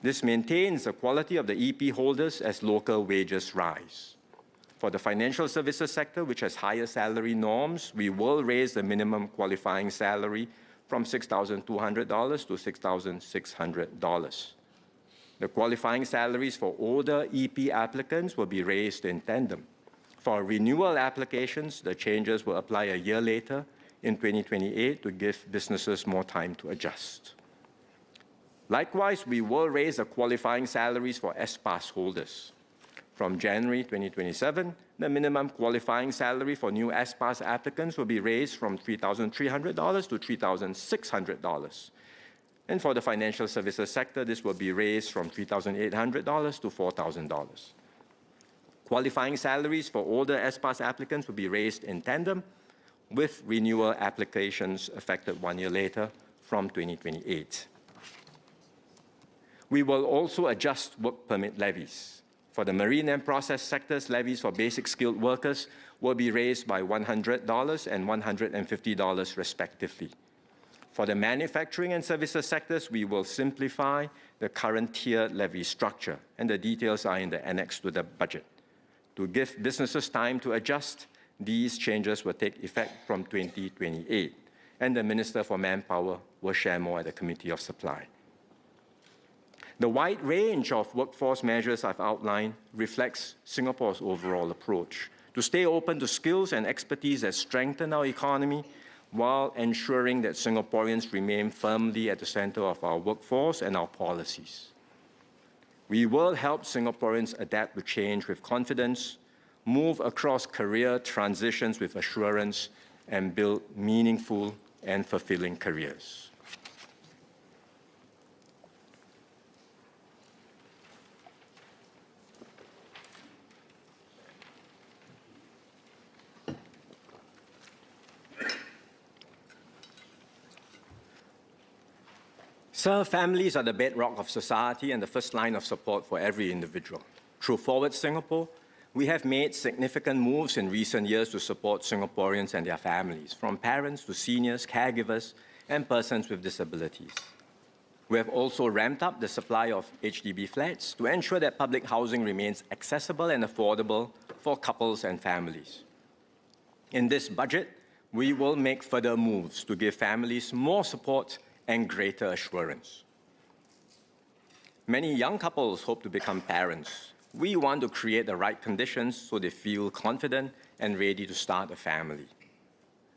This maintains the quality of the EP holders as local wages rise. For the financial services sector, which has higher salary norms, we will raise the minimum qualifying salary from $6,200 to $6,600. The qualifying salaries for older EP applicants will be raised in tandem. For renewal applications, the changes will apply a year later in 2028 to give businesses more time to adjust. Likewise, we will raise the qualifying salaries for S-Pass holders. From January 2027, the minimum qualifying salary for new S-Pass applicants will be raised from $3,300 to $3,600. And for the financial services sector, this will be raised from $3,800 to $4,000. Qualifying salaries for older S-Pass applicants will be raised in tandem with renewal applications effective 1 year later from 2028. We will also adjust work permit levies. For the marine and process sectors, levies for basic skilled workers will be raised by $100 and $150 respectively. For the manufacturing and services sectors, we will simplify the current tiered levy structure, and the details are in the annex to the budget. To give businesses time to adjust, these changes will take effect from 2028, and the Minister for Manpower will share more at the Committee of Supply. The wide range of workforce measures I've outlined reflects Singapore's overall approach to stay open to skills and expertise that strengthen our economy while ensuring that Singaporeans remain firmly at the center of our workforce and our policies. We will help Singaporeans adapt to change with confidence, move across career transitions with assurance, and build meaningful and fulfilling careers. Sir, families are the bedrock of society and the first line of support for every individual. Through Forward Singapore, we have made significant moves in recent years to support Singaporeans and their families, from parents to seniors, caregivers, and persons with disabilities. We have also ramped up the supply of HDB flats to ensure that public housing remains accessible and affordable for couples and families. In this budget, we will make further moves to give families more support and greater assurance. Many young couples hope to become parents. We want to create the right conditions so they feel confident and ready to start a family.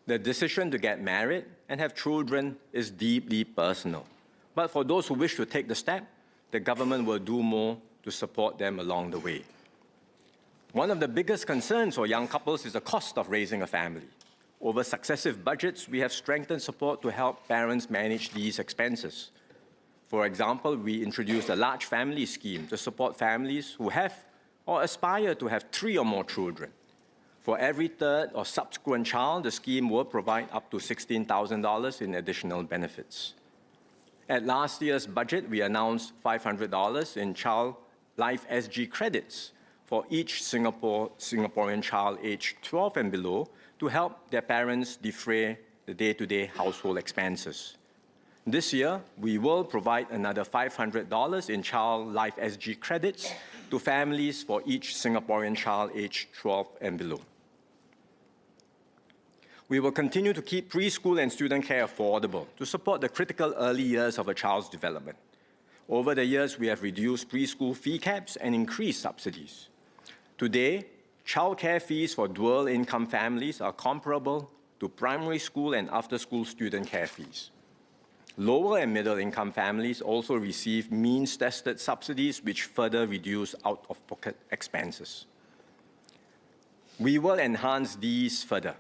The decision to get married and have children is deeply personal. But for those who wish to take the step, the government will do more to support them along the way. One of the biggest concerns for young couples is the cost of raising a family. Over successive budgets, we have strengthened support to help parents manage these expenses. For example, we introduced a large family scheme to support families who have or aspire to have 3 or more children. For every third or subsequent child, the scheme will provide up to $16,000 in additional benefits. At last year's budget, we announced $500 in Child Life SG credits for each Singaporean child aged 12 and below to help their parents defray the day-to-day household expenses. This year, we will provide another $500 in Child Life SG credits to families for each Singaporean child aged 12 and below. We will continue to keep preschool and student care affordable to support the critical early years of a child's development. Over the years, we have reduced preschool fee caps and increased subsidies. Today, childcare fees for dual-income families are comparable to primary school and after-school student care fees. Lower and middle-income families also receive means-tested subsidies which further reduce out-of-pocket expenses. We will enhance these further.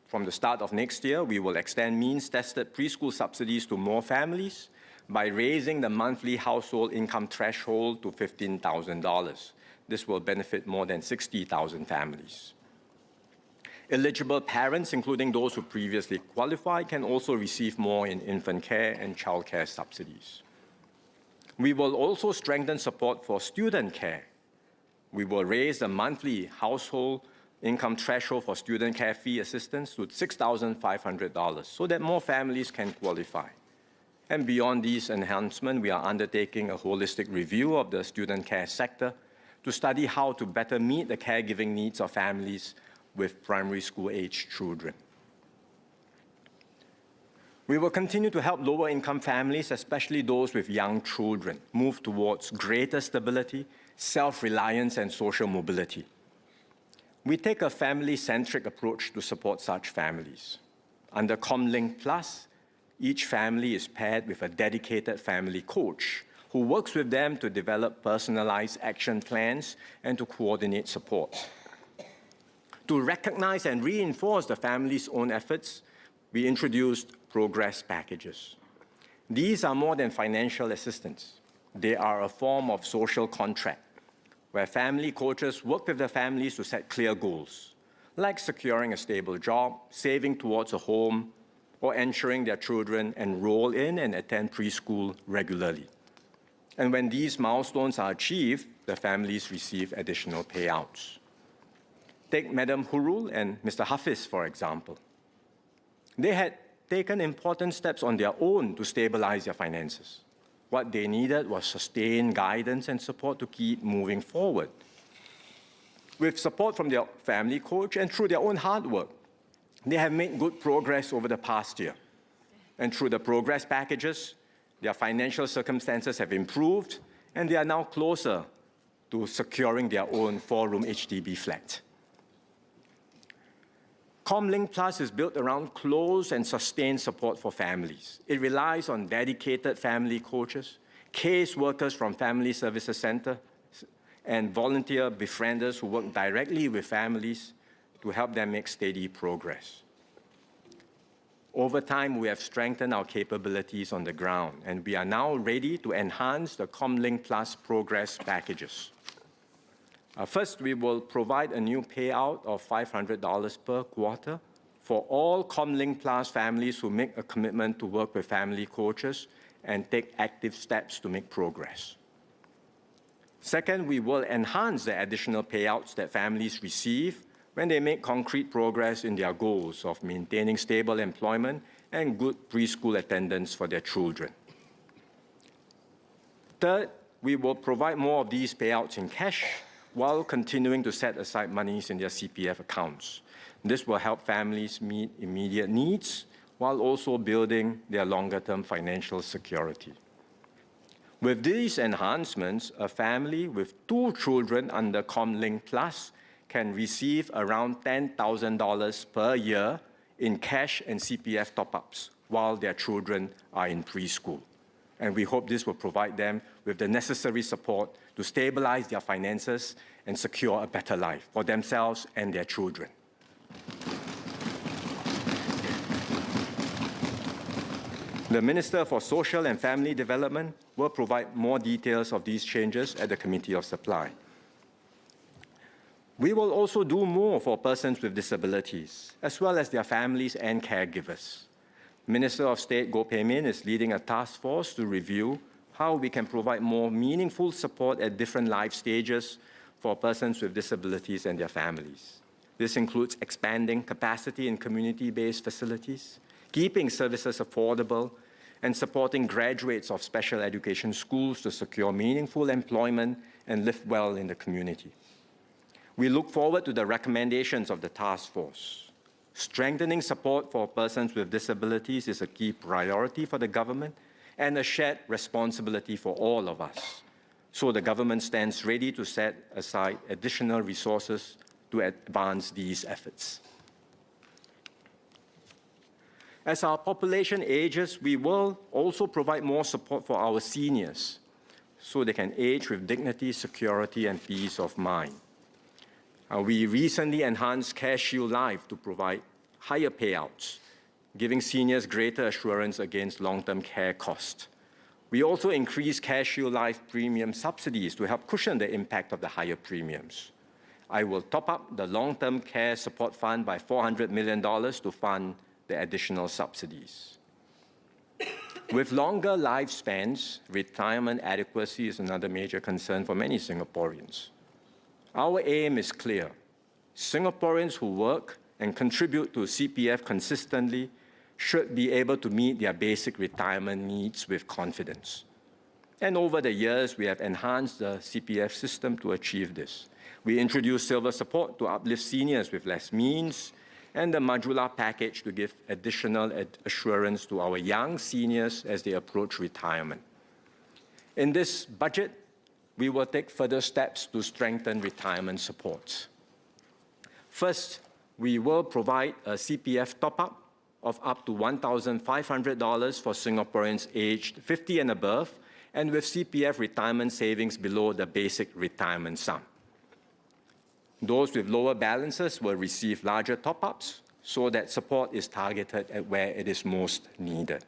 From the start of next year, we will extend means-tested preschool subsidies to more families by raising the monthly household income threshold to $15,000. This will benefit more than 60,000 families. Eligible parents, including those who previously qualified, can also receive more in infant care and childcare subsidies. We will also strengthen support for student care. We will raise the monthly household income threshold for student care fee assistance to $6,500 so that more families can qualify. And beyond these enhancements, we are undertaking a holistic review of the student care sector to study how to better meet the caregiving needs of families with primary school-aged children. We will continue to help lower-income families, especially those with young children, move towards greater stability, self-reliance, and social mobility. We take a family-centric approach to support such families. Under ComLink Plus, each family is paired with a dedicated family coach who works with them to develop personalized action plans and to coordinate support. To recognize and reinforce the family's own efforts, we introduced progress packages. These are more than financial assistance. They are a form of social contract, where family coaches work with the families to set clear goals, like securing a stable job, saving towards a home, or ensuring their children enroll in and attend preschool regularly. And when these milestones are achieved, the families receive additional payouts. Take Madam Hurul and Mr. Hafiz, for example. They had taken important steps on their own to stabilize their finances. What they needed was sustained guidance and support to keep moving forward. With support from their family coach and through their own hard work, they have made good progress over the past year. And through the progress packages, their financial circumstances have improved, and they are now closer to securing their own 4-room HDB flat. ComLink Plus is built around close and sustained support for families. It relies on dedicated family coaches, case workers from Family Services Center, and volunteer befrienders who work directly with families to help them make steady progress. Over time, we have strengthened our capabilities on the ground, and we are now ready to enhance the ComLink Plus progress packages. First, we will provide a new payout of $500 per quarter for all ComLink Plus families who make a commitment to work with family coaches and take active steps to make progress. Second, we will enhance the additional payouts that families receive when they make concrete progress in their goals of maintaining stable employment and good preschool attendance for their children. Third, we will provide more of these payouts in cash while continuing to set aside monies in their CPF accounts. This will help families meet immediate needs while also building their longer-term financial security. With these enhancements, a family with 2 children under ComLink Plus can receive around $10,000 per year in cash and CPF top-ups while their children are in preschool. And we hope this will provide them with the necessary support to stabilize their finances and secure a better life for themselves and their children. The Minister for Social and Family Development will provide more details of these changes at the Committee of Supply. We will also do more for persons with disabilities, as well as their families and caregivers. Minister of State Goh Pei Min is leading a task force to review how we can provide more meaningful support at different life stages for persons with disabilities and their families. This includes expanding capacity in community-based facilities, keeping services affordable, and supporting graduates of special education schools to secure meaningful employment and live well in the community. We look forward to the recommendations of the task force. Strengthening support for persons with disabilities is a key priority for the government and a shared responsibility for all of us. So the government stands ready to set aside additional resources to advance these efforts. As our population ages, we will also provide more support for our seniors so they can age with dignity, security, and peace of mind. We recently enhanced CareShield Life to provide higher payouts, giving seniors greater assurance against long-term care costs. We also increased CareShield Life premium subsidies to help cushion the impact of the higher premiums. I will top up the long-term care support fund by $400 million to fund the additional subsidies. With longer lifespans, retirement adequacy is another major concern for many Singaporeans. Our aim is clear. Singaporeans who work and contribute to CPF consistently should be able to meet their basic retirement needs with confidence. And over the years, we have enhanced the CPF system to achieve this. We introduced silver support to uplift seniors with less means, and the modular package to give additional assurance to our young seniors as they approach retirement. In this budget, we will take further steps to strengthen retirement supports. First, we will provide a CPF top-up of up to $1,500 for Singaporeans aged 50 and above, and with CPF retirement savings below the basic retirement sum. Those with lower balances will receive larger top-ups so that support is targeted at where it is most needed.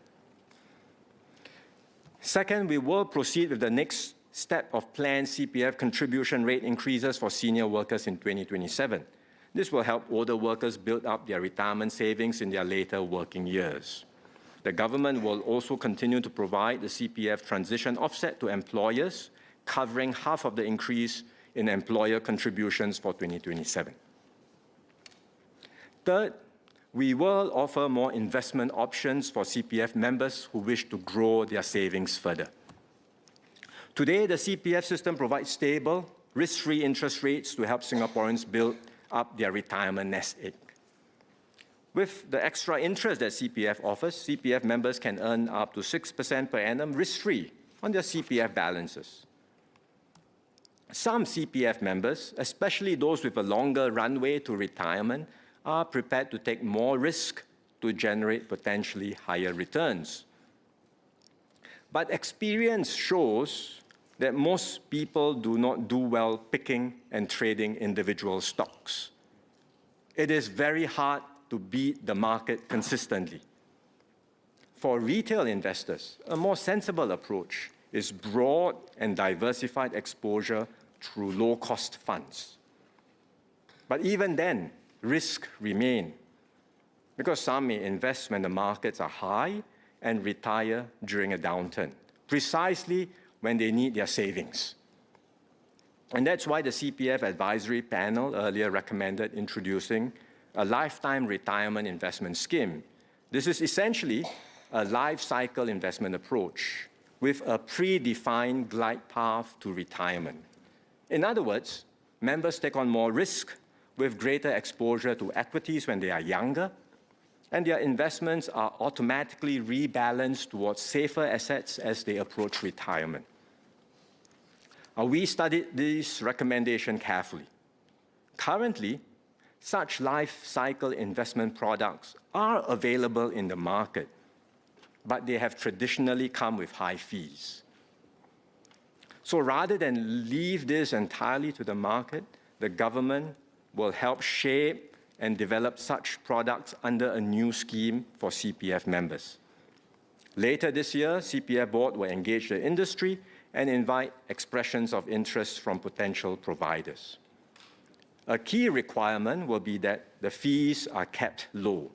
Second, we will proceed with the next step of planned CPF contribution rate increases for senior workers in 2027. This will help older workers build up their retirement savings in their later working years. The government will also continue to provide the CPF transition offset to employers, covering half of the increase in employer contributions for 2027. Third, we will offer more investment options for CPF members who wish to grow their savings further. Today, the CPF system provides stable, risk-free interest rates to help Singaporeans build up their retirement nest egg. With the extra interest that CPF offers, CPF members can earn up to 6% per annum risk-free on their CPF balances. Some CPF members, especially those with a longer runway to retirement, are prepared to take more risk to generate potentially higher returns. But experience shows that most people do not do well picking and trading individual stocks. It is very hard to beat the market consistently. For retail investors, a more sensible approach is broad and diversified exposure through low-cost funds. But even then, risks remain, because some may invest when the markets are high and retire during a downturn, precisely when they need their savings. And that's why the CPF advisory panel earlier recommended introducing a lifetime retirement investment scheme. This is essentially a life cycle investment approach with a predefined glide path to retirement. In other words, members take on more risk with greater exposure to equities when they are younger, and their investments are automatically rebalanced towards safer assets as they approach retirement. We studied this recommendation carefully. Currently, such life cycle investment products are available in the market, but they have traditionally come with high fees. So rather than leave this entirely to the market, the government will help shape and develop such products under a new scheme for CPF members. Later this year, CPF Board will engage the industry and invite expressions of interest from potential providers. A key requirement will be that the fees are kept low.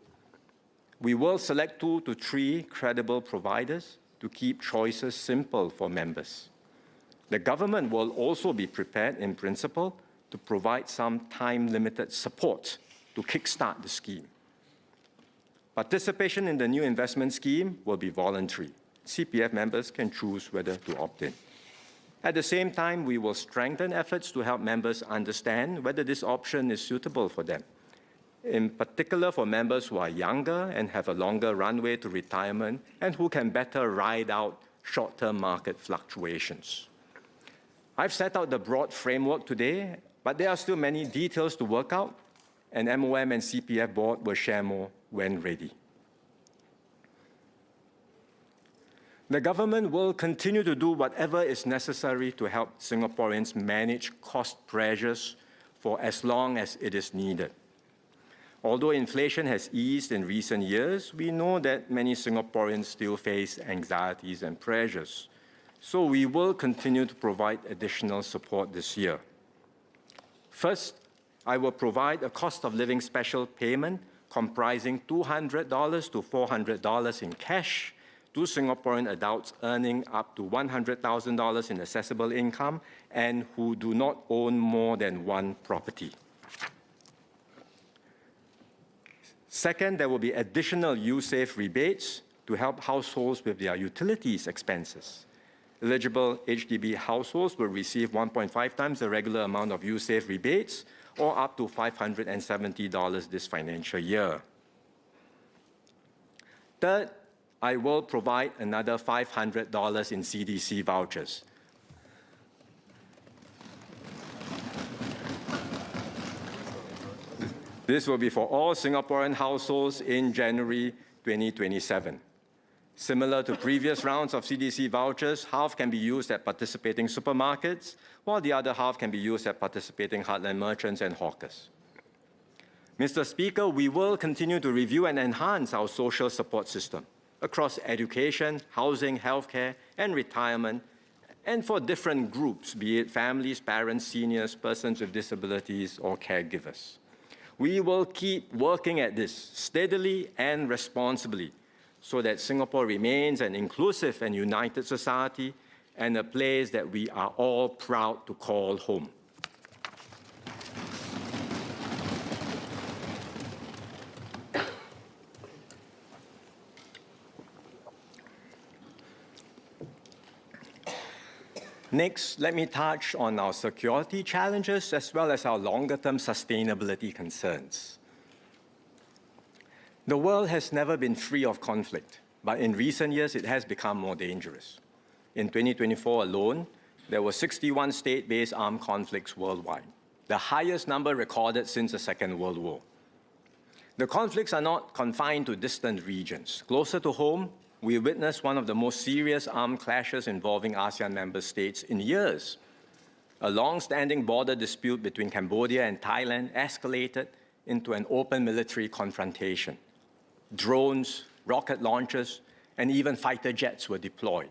We will select 2 to 3 credible providers to keep choices simple for members. The government will also be prepared, in principle, to provide some time-limited support to kickstart the scheme. Participation in the new investment scheme will be voluntary. CPF members can choose whether to opt in. At the same time, we will strengthen efforts to help members understand whether this option is suitable for them, in particular for members who are younger and have a longer runway to retirement and who can better ride out short-term market fluctuations. I've set out the broad framework today, but there are still many details to work out, and MOM and CPF Board will share more when ready. The government will continue to do whatever is necessary to help Singaporeans manage cost pressures for as long as it is needed. Although inflation has eased in recent years, we know that many Singaporeans still face anxieties and pressures. So we will continue to provide additional support this year. First, I will provide a cost of living special payment comprising $200 to $400 in cash to Singaporean adults earning up to $100,000 in assessable income and who do not own more than one property. Second, there will be additional USAVE rebates to help households with their utilities expenses. Eligible HDB households will receive 1.5 times the regular amount of USAVE rebates, or up to $570 this financial year. Third, I will provide another $500 in CDC vouchers. This will be for all Singaporean households in January 2027. Similar to previous rounds of CDC vouchers, half can be used at participating supermarkets, while the other half can be used at participating heartland merchants and hawkers. Mr. Speaker, we will continue to review and enhance our social support system across education, housing, healthcare, and retirement, and for different groups, be it families, parents, seniors, persons with disabilities, or caregivers. We will keep working at this steadily and responsibly so that Singapore remains an inclusive and united society and a place that we are all proud to call home. Next, let me touch on our security challenges as well as our longer-term sustainability concerns. The world has never been free of conflict, but in recent years it has become more dangerous. In 2024 alone, there were 61 state-based armed conflicts worldwide, the highest number recorded since the Second World War. The conflicts are not confined to distant regions. Closer to home, we witnessed one of the most serious armed clashes involving ASEAN member states in years. A long-standing border dispute between Cambodia and Thailand escalated into an open military confrontation. Drones, rocket launchers, and even fighter jets were deployed.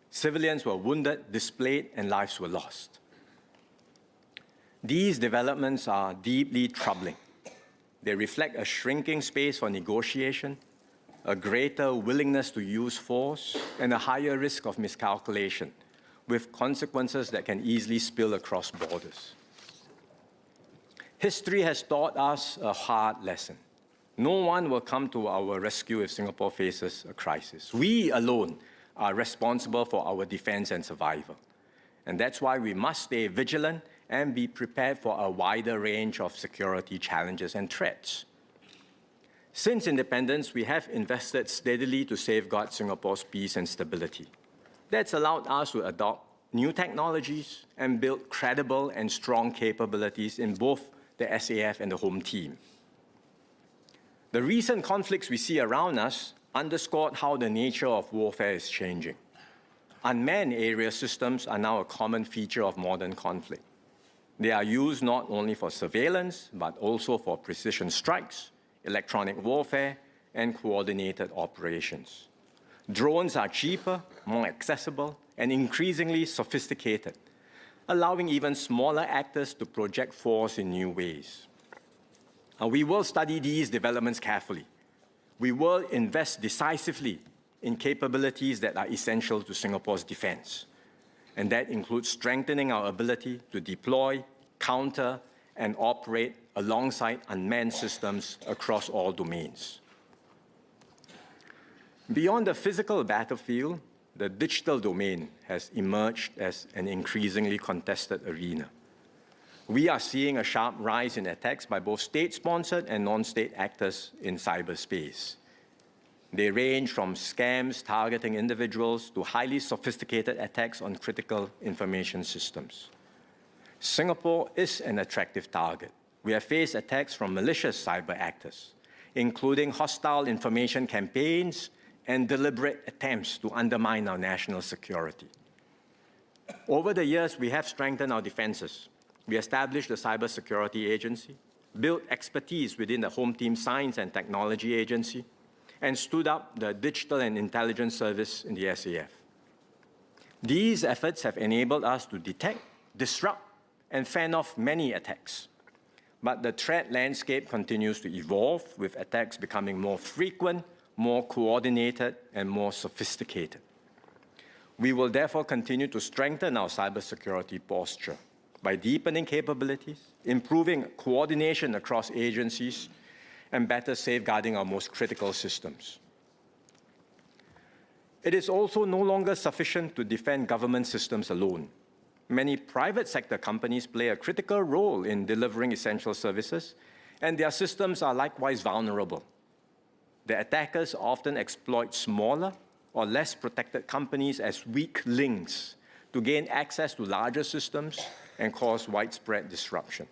Civilians were wounded, displaced, and lives were lost. These developments are deeply troubling. They reflect a shrinking space for negotiation, a greater willingness to use force, and a higher risk of miscalculation, with consequences that can easily spill across borders. History has taught us a hard lesson. No one will come to our rescue if Singapore faces a crisis. We alone are responsible for our defense and survival. And that's why we must stay vigilant and be prepared for a wider range of security challenges and threats. Since independence, we have invested steadily to safeguard Singapore's peace and stability. That's allowed us to adopt new technologies and build credible and strong capabilities in both the SAF and the home team. The recent conflicts we see around us underscored how the nature of warfare is changing. Unmanned area systems are now a common feature of modern conflict. They are used not only for surveillance, but also for precision strikes, electronic warfare, and coordinated operations. Drones are cheaper, more accessible, and increasingly sophisticated, allowing even smaller actors to project force in new ways. We will study these developments carefully. We will invest decisively in capabilities that are essential to Singapore's defense. And that includes strengthening our ability to deploy, counter, and operate alongside unmanned systems across all domains. Beyond the physical battlefield, the digital domain has emerged as an increasingly contested arena. We are seeing a sharp rise in attacks by both state-sponsored and non-state actors in cyberspace. They range from scams targeting individuals to highly sophisticated attacks on critical information systems. Singapore is an attractive target. We have faced attacks from malicious cyber actors, including hostile information campaigns and deliberate attempts to undermine our national security. Over the years, we have strengthened our defenses. We established the Cybersecurity Agency, built expertise within the Home Team Science and Technology Agency, and stood up the Digital and Intelligence Service in the SAF. These efforts have enabled us to detect, disrupt, and fend off many attacks. But the threat landscape continues to evolve, with attacks becoming more frequent, more coordinated, and more sophisticated. We will therefore continue to strengthen our cybersecurity posture by deepening capabilities, improving coordination across agencies, and better safeguarding our most critical systems. It is also no longer sufficient to defend government systems alone. Many private sector companies play a critical role in delivering essential services, and their systems are likewise vulnerable. The attackers often exploit smaller or less protected companies as weak links to gain access to larger systems and cause widespread disruption.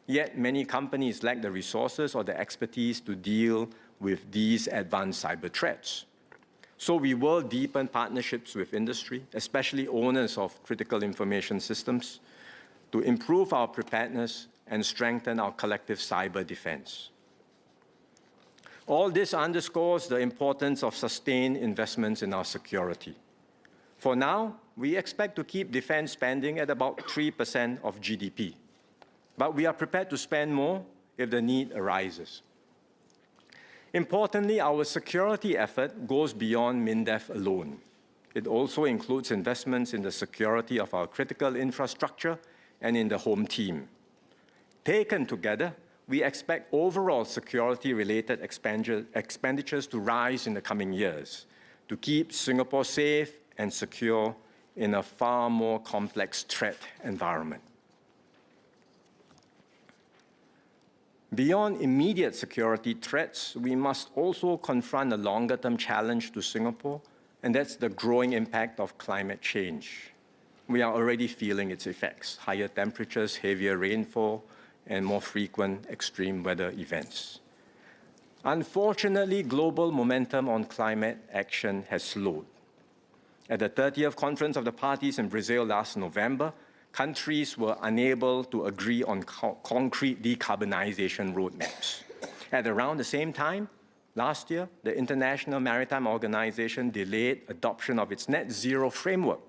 Yet many companies lack the resources or the expertise to deal with these advanced cyber threats. So we will deepen partnerships with industry, especially owners of critical information systems, to improve our preparedness and strengthen our collective cyber defense. All this underscores the importance of sustained investments in our security. For now, we expect to keep defense spending at about 3% of GDP. But we are prepared to spend more if the need arises. Importantly, our security effort goes beyond MINDEF alone. It also includes investments in the security of our critical infrastructure and in the home team. Taken together, we expect overall security-related expenditures to rise in the coming years to keep Singapore safe and secure in a far more complex threat environment. Beyond immediate security threats, we must also confront a longer-term challenge to Singapore, and that's the growing impact of climate change. We are already feeling its effects: higher temperatures, heavier rainfall, and more frequent extreme weather events. Unfortunately, global momentum on climate action has slowed. At the 30th Conference of the Parties in Brazil last November, countries were unable to agree on concrete decarbonization roadmaps. At around the same time, last year, the International Maritime Organization delayed adoption of its net zero framework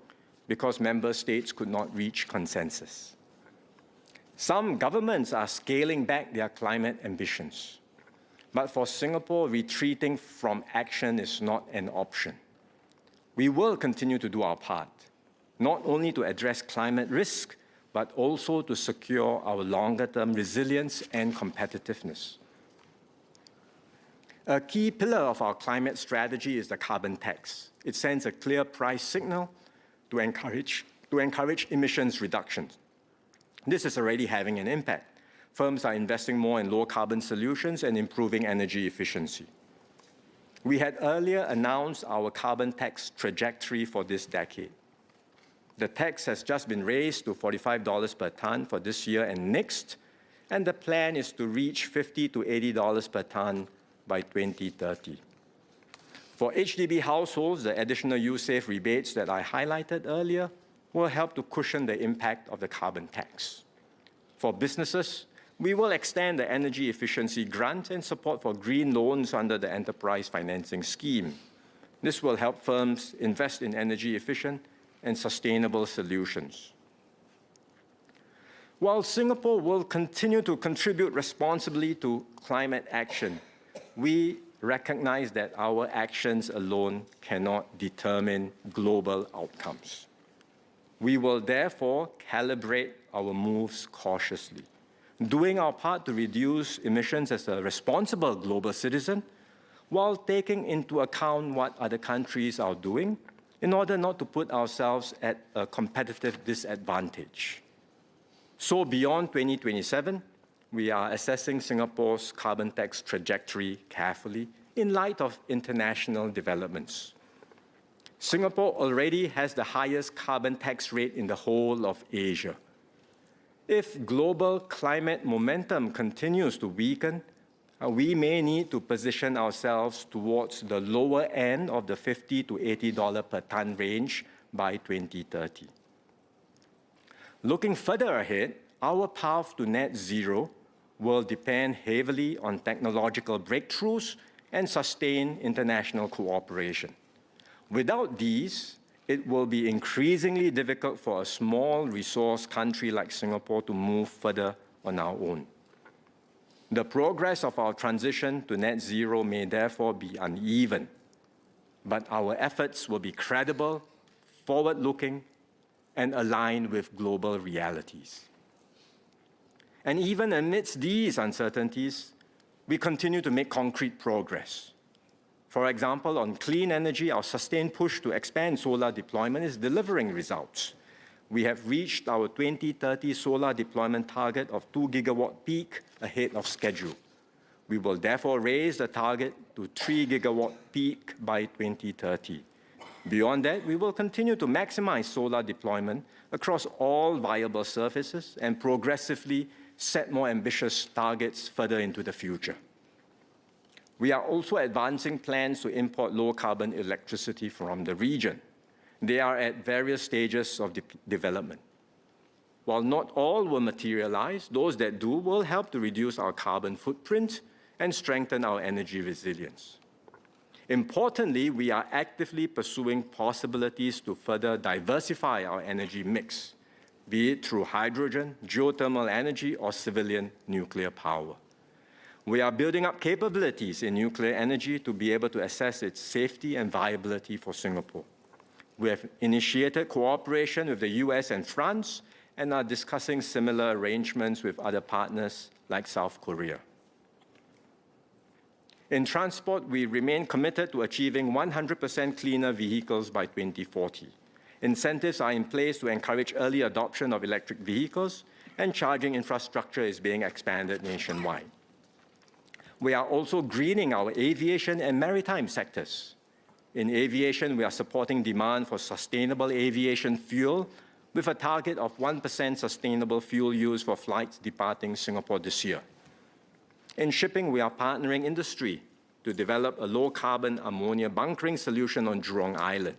because member states could not reach consensus. Some governments are scaling back their climate ambitions. But for Singapore, retreating from action is not an option. We will continue to do our part, not only to address climate risk, but also to secure our longer-term resilience and competitiveness. A key pillar of our climate strategy is the carbon tax. It sends a clear price signal to encourage emissions reductions. This is already having an impact. Firms are investing more in low-carbon solutions and improving energy efficiency. We had earlier announced our carbon tax trajectory for this decade. The tax has just been raised to $45 per tonne for this year and next, and the plan is to reach $50 to $80 per tonne by 2030. For HDB households, the additional USAVE rebates that I highlighted earlier will help to cushion the impact of the carbon tax. For businesses, we will extend the energy efficiency grant and support for green loans under the enterprise financing scheme. This will help firms invest in energy efficient and sustainable solutions. While Singapore will continue to contribute responsibly to climate action, we recognize that our actions alone cannot determine global outcomes. We will therefore calibrate our moves cautiously, doing our part to reduce emissions as a responsible global citizen, while taking into account what other countries are doing in order not to put ourselves at a competitive disadvantage. So beyond 2027, we are assessing Singapore's carbon tax trajectory carefully in light of international developments. Singapore already has the highest carbon tax rate in the whole of Asia. If global climate momentum continues to weaken, we may need to position ourselves towards the lower end of the $50 to $80 per tonne range by 2030. Looking further ahead, our path to net zero will depend heavily on technological breakthroughs and sustained international cooperation. Without these, it will be increasingly difficult for a small resource country like Singapore to move further on our own. The progress of our transition to net zero may therefore be uneven, but our efforts will be credible, forward-looking, and aligned with global realities. And even amidst these uncertainties, we continue to make concrete progress. For example, on clean energy, our sustained push to expand solar deployment is delivering results. We have reached our 2030 solar deployment target of 2 gigawatt peak ahead of schedule. We will therefore raise the target to 3 gigawatt peak by 2030. Beyond that, we will continue to maximize solar deployment across all viable surfaces and progressively set more ambitious targets further into the future. We are also advancing plans to import low-carbon electricity from the region. They are at various stages of development. While not all will materialize, those that do will help to reduce our carbon footprint and strengthen our energy resilience. Importantly, we are actively pursuing possibilities to further diversify our energy mix, be it through hydrogen, geothermal energy, or civilian nuclear power. We are building up capabilities in nuclear energy to be able to assess its safety and viability for Singapore. We have initiated cooperation with the US and France and are discussing similar arrangements with other partners like South Korea. In transport, we remain committed to achieving 100% cleaner vehicles by 2040. Incentives are in place to encourage early adoption of electric vehicles, and charging infrastructure is being expanded nationwide. We are also greening our aviation and maritime sectors. In aviation, we are supporting demand for sustainable aviation fuel with a target of 1% sustainable fuel use for flights departing Singapore this year. In shipping, we are partnering industry to develop a low-carbon ammonia bunkering solution on Jurong Island.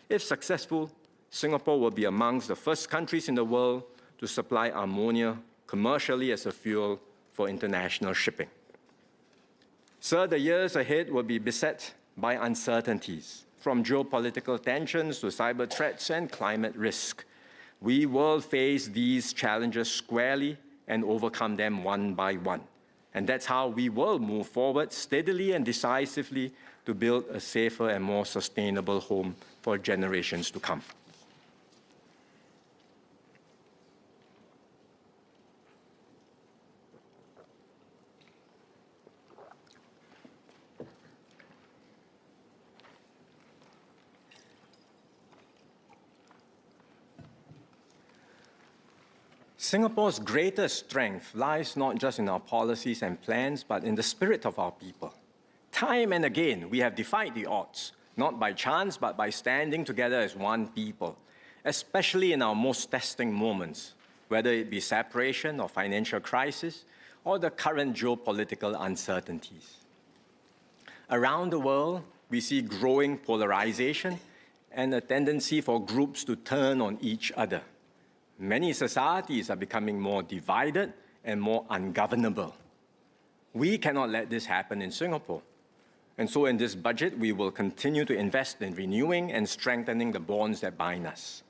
If successful, Singapore will be amongst the first countries in the world to supply ammonia commercially as a fuel for international shipping. Sir, the years ahead will be beset by uncertainties, from geopolitical tensions to cyber threats and climate risk. We will face these challenges squarely and overcome them one by one. And that's how we will move forward steadily and decisively to build a safer and more sustainable home for generations to come. Singapore's greatest strength lies not just in our policies and plans, but in the spirit of our people. Time and again, we have defied the odds, not by chance, but by standing together as one people, especially in our most testing moments, whether it be separation or financial crisis, or the current geopolitical uncertainties. Around the world, we see growing polarization and a tendency for groups to turn on each other. Many societies are becoming more divided and more ungovernable. We cannot let this happen in Singapore. And so in this budget, we will continue to invest in renewing and strengthening the bonds that bind us.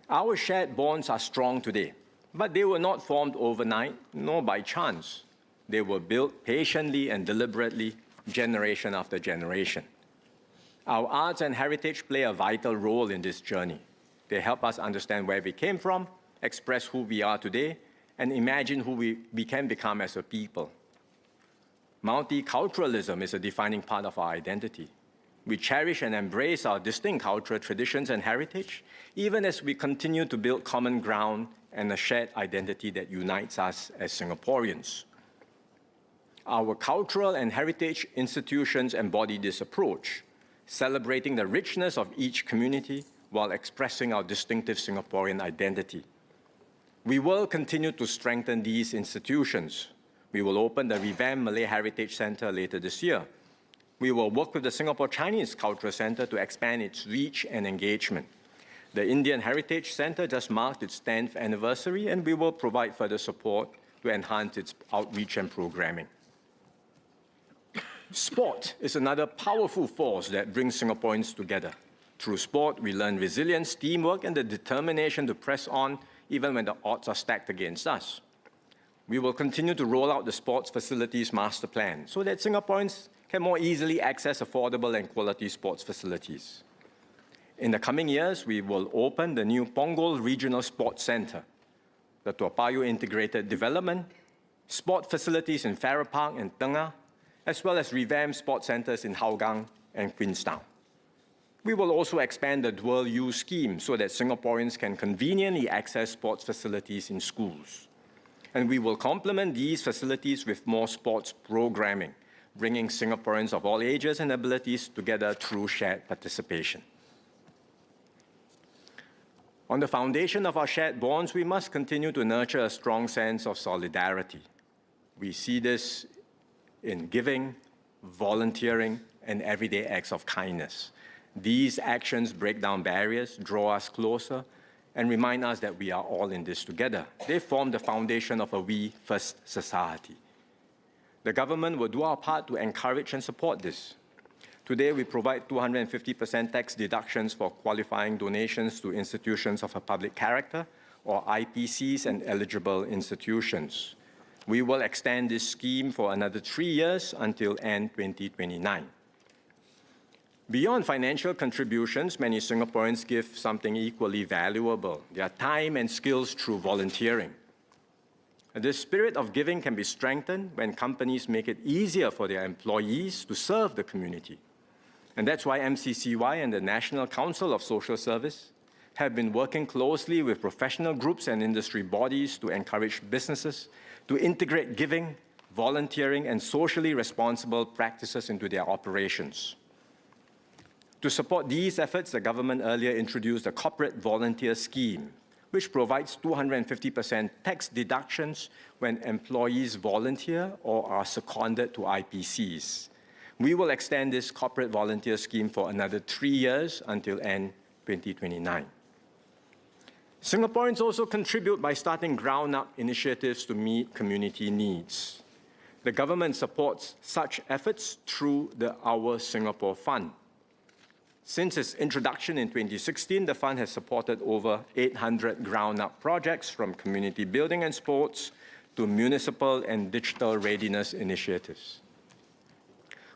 Our shared bonds are strong today, but they were not formed overnight, nor by chance. They were built patiently and deliberately, generation after generation. Our arts and heritage play a vital role in this journey. They help us understand where we came from, express who we are today, and imagine who we can become as a people. Multiculturalism is a defining part of our identity. We cherish and embrace our distinct cultural traditions and heritage, even as we continue to build common ground and a shared identity that unites us as Singaporeans. Our cultural and heritage institutions embody this approach, celebrating the richness of each community while expressing our distinctive Singaporean identity. We will continue to strengthen these institutions. We will open the revamped Malay Heritage Centre later this year. We will work with the Singapore Chinese Cultural Centre to expand its reach and engagement. The Indian Heritage Centre just marked its 10th anniversary, and we will provide further support to enhance its outreach and programming. Sport is another powerful force that brings Singaporeans together. Through sport, we learn resilience, teamwork, and the determination to press on even when the odds are stacked against us. We will continue to roll out the Sports Facilities Master Plan so that Singaporeans can more easily access affordable and quality sports facilities. In the coming years, we will open the new Punggol Regional Sports Centre, the Toa Payoh Integrated Development, sport facilities in Farrer Park and Tengah, as well as revamped sports centres in Hougang and Queenstown. We will also expand the dual use scheme so that Singaporeans can conveniently access sports facilities in schools. And we will complement these facilities with more sports programming, bringing Singaporeans of all ages and abilities together through shared participation. On the foundation of our shared bonds, we must continue to nurture a strong sense of solidarity. We see this in giving, volunteering, and everyday acts of kindness. These actions break down barriers, draw us closer, and remind us that we are all in this together. They form the foundation of a we-first society. The government will do our part to encourage and support this. Today, we provide 250% tax deductions for qualifying donations to institutions of a public character, or IPCs, and eligible institutions. We will extend this scheme for another 3 years until end 2029. Beyond financial contributions, many Singaporeans give something equally valuable, their time and skills through volunteering. This spirit of giving can be strengthened when companies make it easier for their employees to serve the community. And that's why MCCY and the National Council of Social Service have been working closely with professional groups and industry bodies to encourage businesses to integrate giving, volunteering, and socially responsible practices into their operations. To support these efforts, the government earlier introduced a corporate volunteer scheme, which provides 250% tax deductions when employees volunteer or are seconded to IPCs. We will extend this corporate volunteer scheme for another 3 years until end 2029. Singaporeans also contribute by starting ground-up initiatives to meet community needs. The government supports such efforts through the Our Singapore Fund. Since its introduction in 2016, the fund has supported over 800 ground-up projects, from community building and sports to municipal and digital readiness initiatives.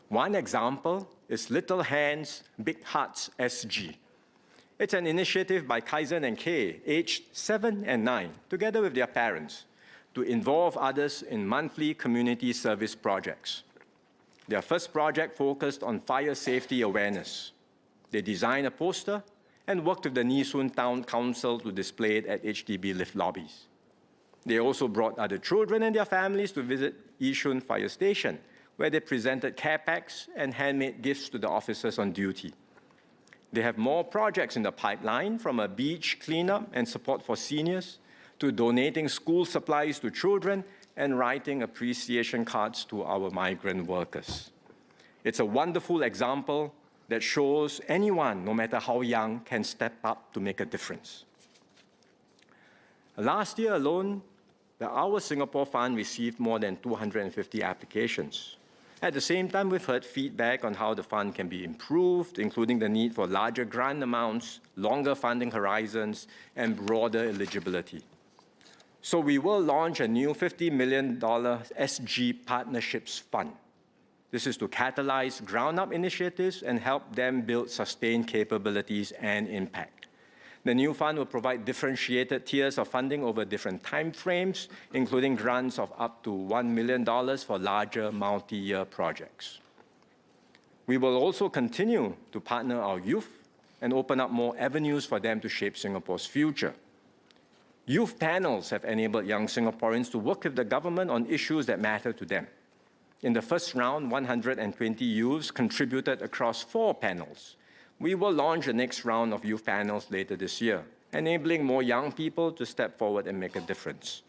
One example is Little Hands, Big Hearts SG. It's an initiative by Kaizen and Kay, aged 7 and 9, together with their parents, to involve others in monthly community service projects. Their first project focused on fire safety awareness. They designed a poster and worked with the Nee Soon Town Council to display it at HDB lift lobbies. They also brought other children and their families to visit Yishun Fire Station, where they presented care packs and handmade gifts to the officers on duty. They have more projects in the pipeline, from a beach cleanup and support for seniors to donating school supplies to children and writing appreciation cards to our migrant workers. It's a wonderful example that shows anyone, no matter how young, can step up to make a difference. Last year alone, the Our Singapore Fund received more than 250 applications. At the same time, we've heard feedback on how the fund can be improved, including the need for larger grant amounts, longer funding horizons, and broader eligibility. So we will launch a new $50 million SG Partnerships Fund. This is to catalyze ground-up initiatives and help them build sustained capabilities and impact. The new fund will provide differentiated tiers of funding over different time frames, including grants of up to $1 million for larger multi-year projects. We will also continue to partner our youth and open up more avenues for them to shape Singapore's future. Youth panels have enabled young Singaporeans to work with the government on issues that matter to them. In the first round, 120 youths contributed across 4 panels. We will launch the next round of youth panels later this year, enabling more young people to step forward and make a difference.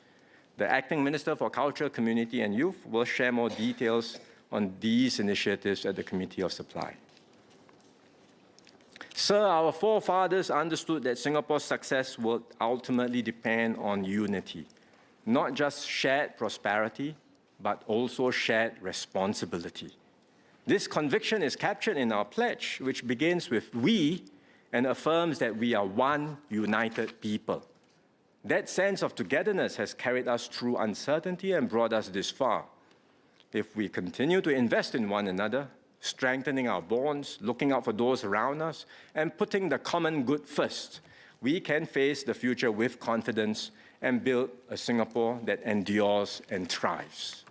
The Acting Minister for Culture, Community and Youth will share more details on these initiatives at the Committee of Supply. Sir, our forefathers understood that Singapore's success would ultimately depend on unity, not just shared prosperity, but also shared responsibility. This conviction is captured in our pledge, which begins with "we" and affirms that we are one united people. That sense of togetherness has carried us through uncertainty and brought us this far. If we continue to invest in one another, strengthening our bonds, looking out for those around us, and putting the common good first, we can face the future with confidence and build a Singapore that endures and thrives.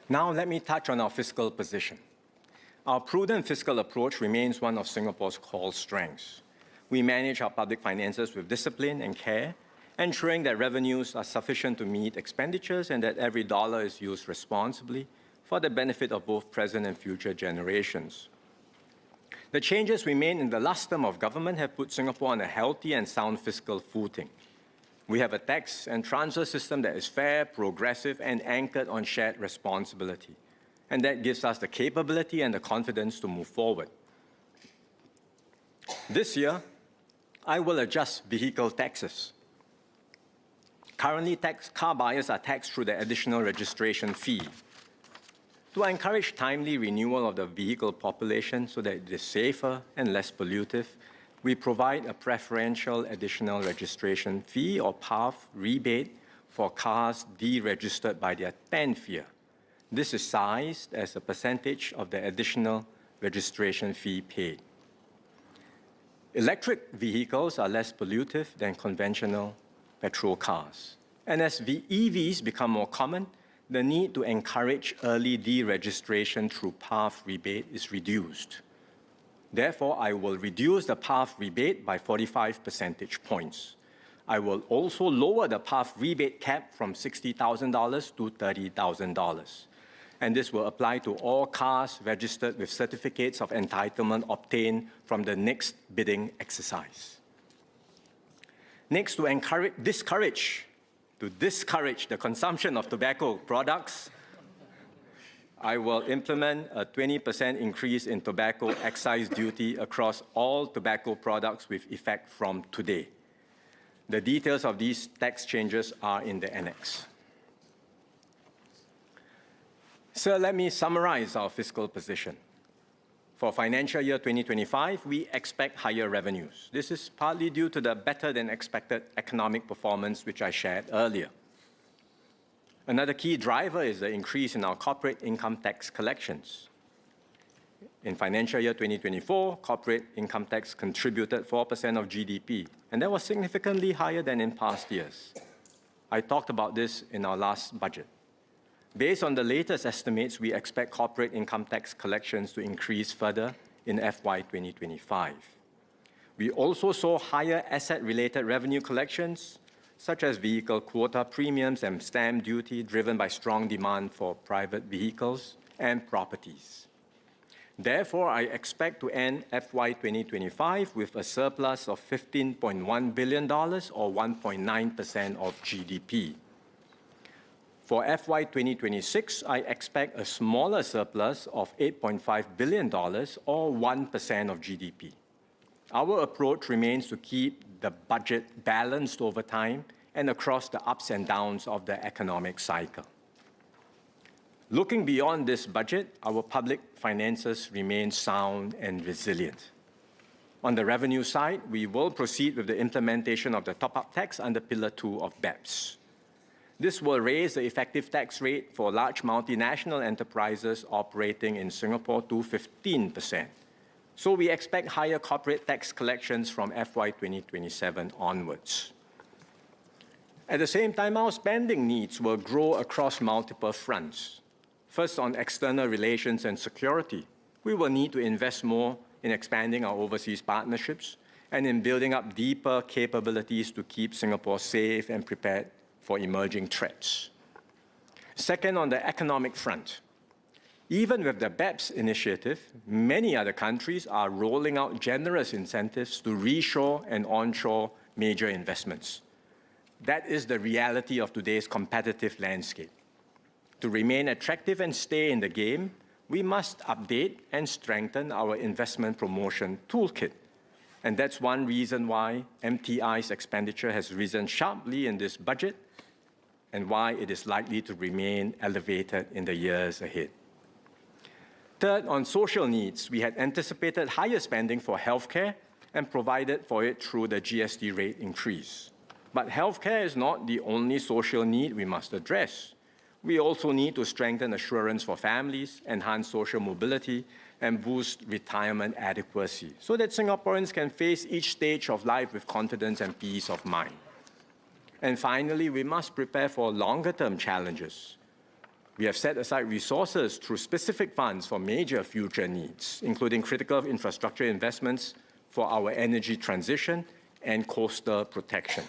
Now let me touch on our fiscal position. Our prudent fiscal approach remains one of Singapore's core strengths. We manage our public finances with discipline and care, ensuring that revenues are sufficient to meet expenditures and that every dollar is used responsibly for the benefit of both present and future generations. The changes we made in the last term of government have put Singapore on a healthy and sound fiscal footing. We have a tax and transfer system that is fair, progressive, and anchored on shared responsibility. And that gives us the capability and the confidence to move forward. This year, I will adjust vehicle taxes. Currently, car buyers are taxed through the additional registration fee. To encourage timely renewal of the vehicle population so that it is safer and less pollutive, we provide a preferential additional registration fee or PAF rebate for cars deregistered by their 10th year. This is sized as a percentage of the additional registration fee paid. Electric vehicles are less pollutive than conventional petrol cars. And as EVs become more common, the need to encourage early deregistration through PAF rebate is reduced. Therefore, I will reduce the PAF rebate by 45 percentage points. I will also lower the PAF rebate cap from $60,000 to $30,000. And this will apply to all cars registered with certificates of entitlement obtained from the next bidding exercise. Next, to discourage the consumption of tobacco products, I will implement a 20% increase in tobacco excise duty across all tobacco products with effect from today. The details of these tax changes are in the annex. So let me summarize our fiscal position. For financial year 2025, we expect higher revenues. This is partly due to the better-than-expected economic performance, which I shared earlier. Another key driver is the increase in our corporate income tax collections. In financial year 2024, corporate income tax contributed 4% of GDP, and that was significantly higher than in past years. I talked about this in our last budget. Based on the latest estimates, we expect corporate income tax collections to increase further in FY 2025. We also saw higher asset-related revenue collections, such as vehicle quota premiums and stamp duty, driven by strong demand for private vehicles and properties. Therefore, I expect to end FY 2025 with a surplus of $15.1 billion, or 1.9% of GDP. For FY 2026, I expect a smaller surplus of $8.5 billion, or 1% of GDP. Our approach remains to keep the budget balanced over time and across the ups and downs of the economic cycle. Looking beyond this budget, our public finances remain sound and resilient. On the revenue side, we will proceed with the implementation of the top-up tax under Pillar 2 of BEPS. This will raise the effective tax rate for large multinational enterprises operating in Singapore to 15%. So we expect higher corporate tax collections from FY 2027 onwards. At the same time, our spending needs will grow across multiple fronts. First, on external relations and security, we will need to invest more in expanding our overseas partnerships and in building up deeper capabilities to keep Singapore safe and prepared for emerging threats. Second, on the economic front, even with the BEPS initiative, many other countries are rolling out generous incentives to reshore and onshore major investments. That is the reality of today's competitive landscape. To remain attractive and stay in the game, we must update and strengthen our investment promotion toolkit. And that's one reason why MTI's expenditure has risen sharply in this budget and why it is likely to remain elevated in the years ahead. Third, on social needs, we had anticipated higher spending for healthcare and provided for it through the GST rate increase. But healthcare is not the only social need we must address. We also need to strengthen assurance for families, enhance social mobility, and boost retirement adequacy so that Singaporeans can face each stage of life with confidence and peace of mind. And finally, we must prepare for longer-term challenges. We have set aside resources through specific funds for major future needs, including critical infrastructure investments for our energy transition and coastal protection.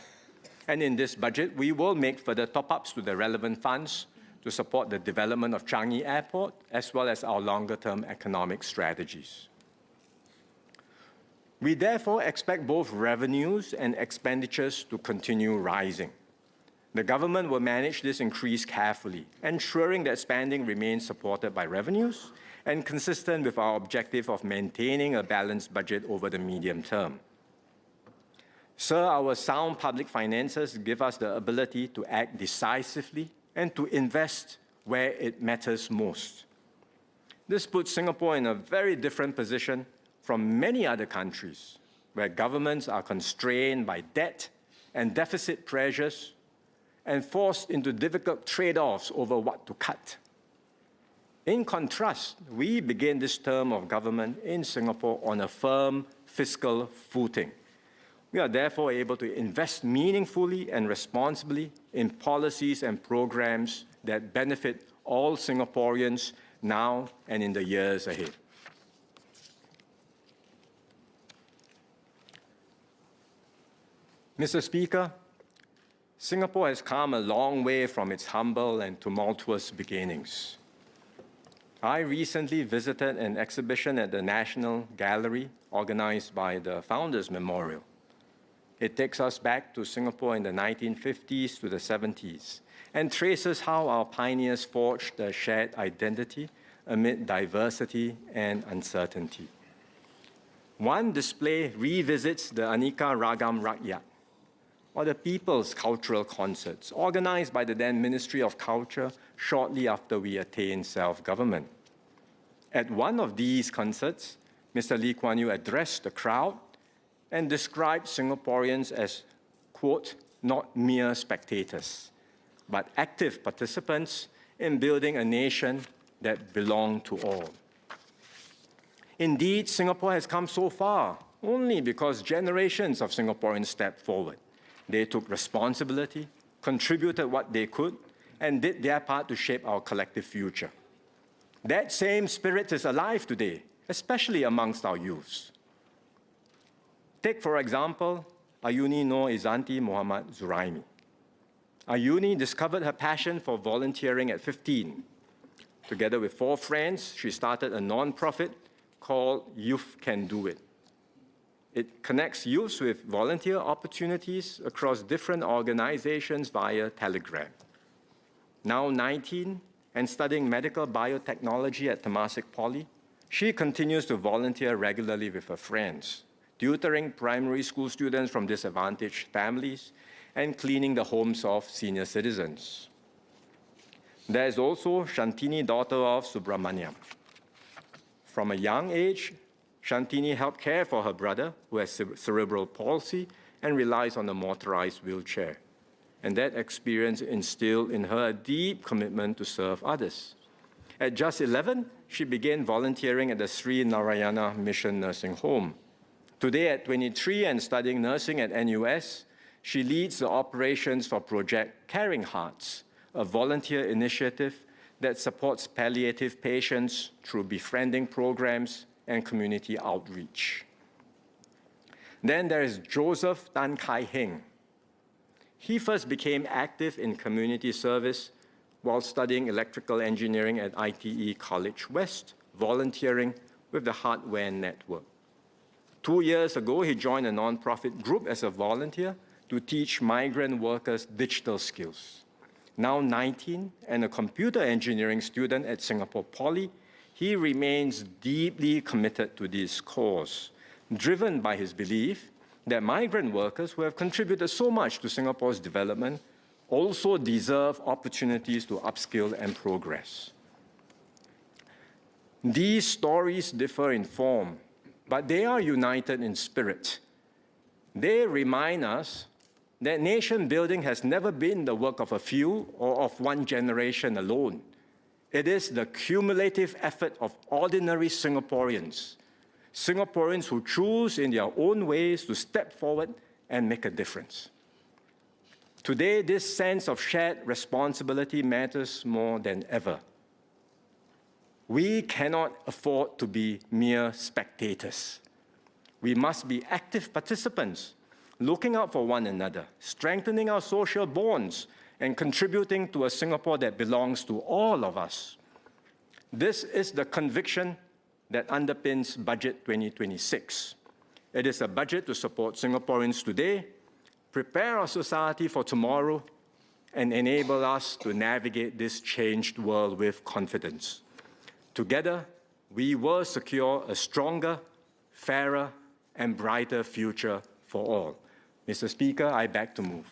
And in this budget, we will make further top-ups to the relevant funds to support the development of Changi Airport, as well as our longer-term economic strategies. We therefore expect both revenues and expenditures to continue rising. The government will manage this increase carefully, ensuring that spending remains supported by revenues and consistent with our objective of maintaining a balanced budget over the medium term. Sir, our sound public finances give us the ability to act decisively and to invest where it matters most. This puts Singapore in a very different position from many other countries where governments are constrained by debt and deficit pressures and forced into difficult trade-offs over what to cut. In contrast, we begin this term of government in Singapore on a firm fiscal footing. We are therefore able to invest meaningfully and responsibly in policies and programs that benefit all Singaporeans now and in the years ahead. Mr. Speaker, Singapore has come a long way from its humble and tumultuous beginnings. I recently visited an exhibition at the National Gallery organized by the Founders Memorial. It takes us back to Singapore in the 1950s to the 70s and traces how our pioneers forged a shared identity amid diversity and uncertainty. One display revisits the Aneka Ragam Rakyat, or the People's Cultural Concerts, organized by the then Ministry of Culture shortly after we attained self-government. At one of these concerts, Mr. Lee Kuan Yew addressed the crowd and described Singaporeans as, quote, not mere spectators, but active participants in building a nation that belonged to all. Indeed, Singapore has come so far only because generations of Singaporeans stepped forward. They took responsibility, contributed what they could, and did their part to shape our collective future. That same spirit is alive today, especially amongst our youths. Take, for example, Ayuni Noor Izanti Muhammad Zuraimi. Ayuni discovered her passion for volunteering at 15. Together with 4 friends, she started a non-profit called Youth Can Do It. It connects youths with volunteer opportunities across different organizations via Telegram. Now 19 and studying medical biotechnology at Temasek Poly, she continues to volunteer regularly with her friends, tutoring primary school students from disadvantaged families and cleaning the homes of senior citizens. There is also Shantini, daughter of Subramaniam. From a young age, Shantini helped care for her brother, who has cerebral palsy and relies on a motorized wheelchair. And that experience instilled in her a deep commitment to serve others. At just 11, she began volunteering at the Sri Narayana Mission Nursing Home. Today, at 23 and studying nursing at NUS, she leads the operations for Project Caring Hearts, a volunteer initiative that supports palliative patients through befriending programs and community outreach. Then there is Joseph Tan Kai Heng. He first became active in community service while studying electrical engineering at ITE College West, volunteering with the Hardware Network. 2 years ago, he joined a non-profit group as a volunteer to teach migrant workers digital skills. Now 19 and a computer engineering student at Singapore Poly, he remains deeply committed to this cause, driven by his belief that migrant workers who have contributed so much to Singapore's development also deserve opportunities to upskill and progress. These stories differ in form, but they are united in spirit. They remind us that nation building has never been the work of a few or of one generation alone. It is the cumulative effort of ordinary Singaporeans, Singaporeans who choose in their own ways to step forward and make a difference. Today, this sense of shared responsibility matters more than ever. We cannot afford to be mere spectators. We must be active participants, looking out for one another, strengthening our social bonds, and contributing to a Singapore that belongs to all of us. This is the conviction that underpins Budget 2026. It is a budget to support Singaporeans today, prepare our society for tomorrow, and enable us to navigate this changed world with confidence. Together, we will secure a stronger, fairer, and brighter future for all. Mr. Speaker, I beg to move.